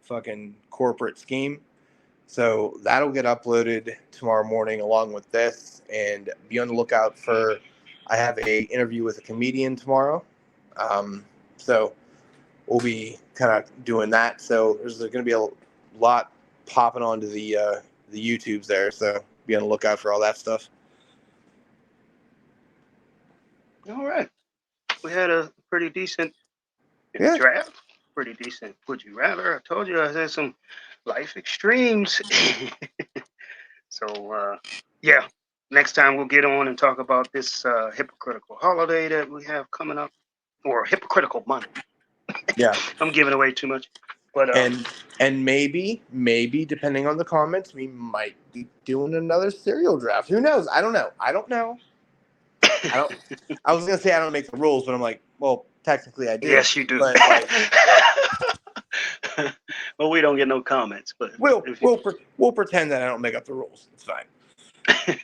fucking corporate scheme. So that'll get uploaded tomorrow morning along with this, and be on the lookout for. I have a interview with a comedian tomorrow, so we'll be kind of doing that. So there's going to be a lot popping onto the YouTubes there. So be on the lookout for all that stuff. All right. We had a pretty decent Yeah. draft. Pretty decent. Would you rather? I told you I had some life extremes. So yeah. Next time we'll get on and talk about this hypocritical holiday that we have coming up. Or hypocritical month. Yeah. I'm giving away too much. But And maybe depending on the comments, we might be doing another serial draft. Who knows? I don't know. I was gonna say I don't make the rules, but I'm like, well, technically I do. yes, you do. But like, well, we don't get no comments, but we'll pretend that I don't make up the rules. It's fine.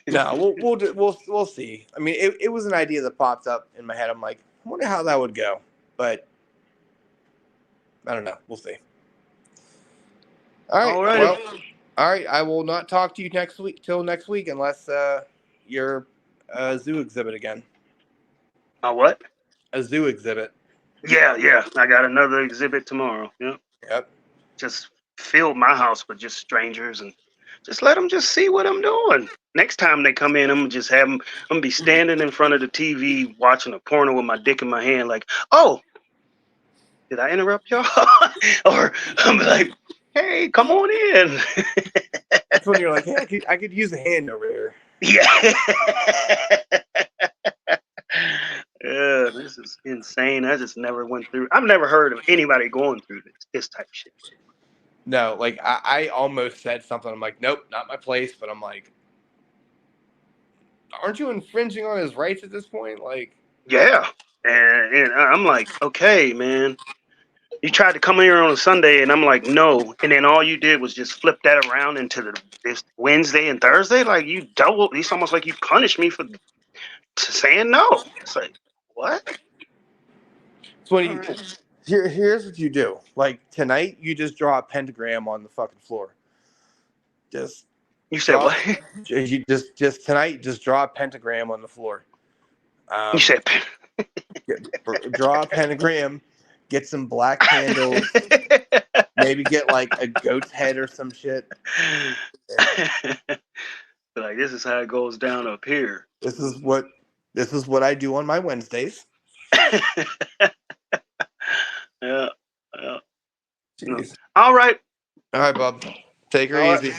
No, we'll see. I mean, it was an idea that popped up in my head. I'm like, I wonder how that would go, but I don't know. We'll see. All right. Alrighty. Well, all right. I will not talk to you next week till next week unless you're a zoo exhibit again. A what? A zoo exhibit. Yeah. I got another exhibit tomorrow. Yep. Just fill my house with just strangers and just let them just see what I'm doing. Next time they come in, I'm gonna just have them. I'm gonna be standing in front of the TV watching a porno with my dick in my hand, like, oh, did I interrupt y'all? Or I'm like, hey, come on in. That's when you're like, hey, I could use a hand over here. Yeah. Yeah, this is insane. I just never went through. I've never heard of anybody going through this type of shit. No, like I almost said something. I'm like, nope, not my place. But I'm like, aren't you infringing on his rights at this point? Like, Yeah, and I'm like, okay, man. You tried to come here on a Sunday, and I'm like, no. And then all you did was just flip that around into this Wednesday and Thursday. Like you double. It's almost like you punished me for saying no. It's like, what? so when here's what you do. Like tonight, you just draw a pentagram on the fucking floor. Just You said what? you just tonight, just draw a pentagram on the floor. You said. Draw a pentagram. Get some black candles. Maybe get like a goat's head or some shit. Like this is how it goes down up here. This is what I do on my Wednesdays. Yeah. Jeez. All right. All right, Bob. Take her All right. easy.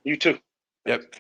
You too. Yep.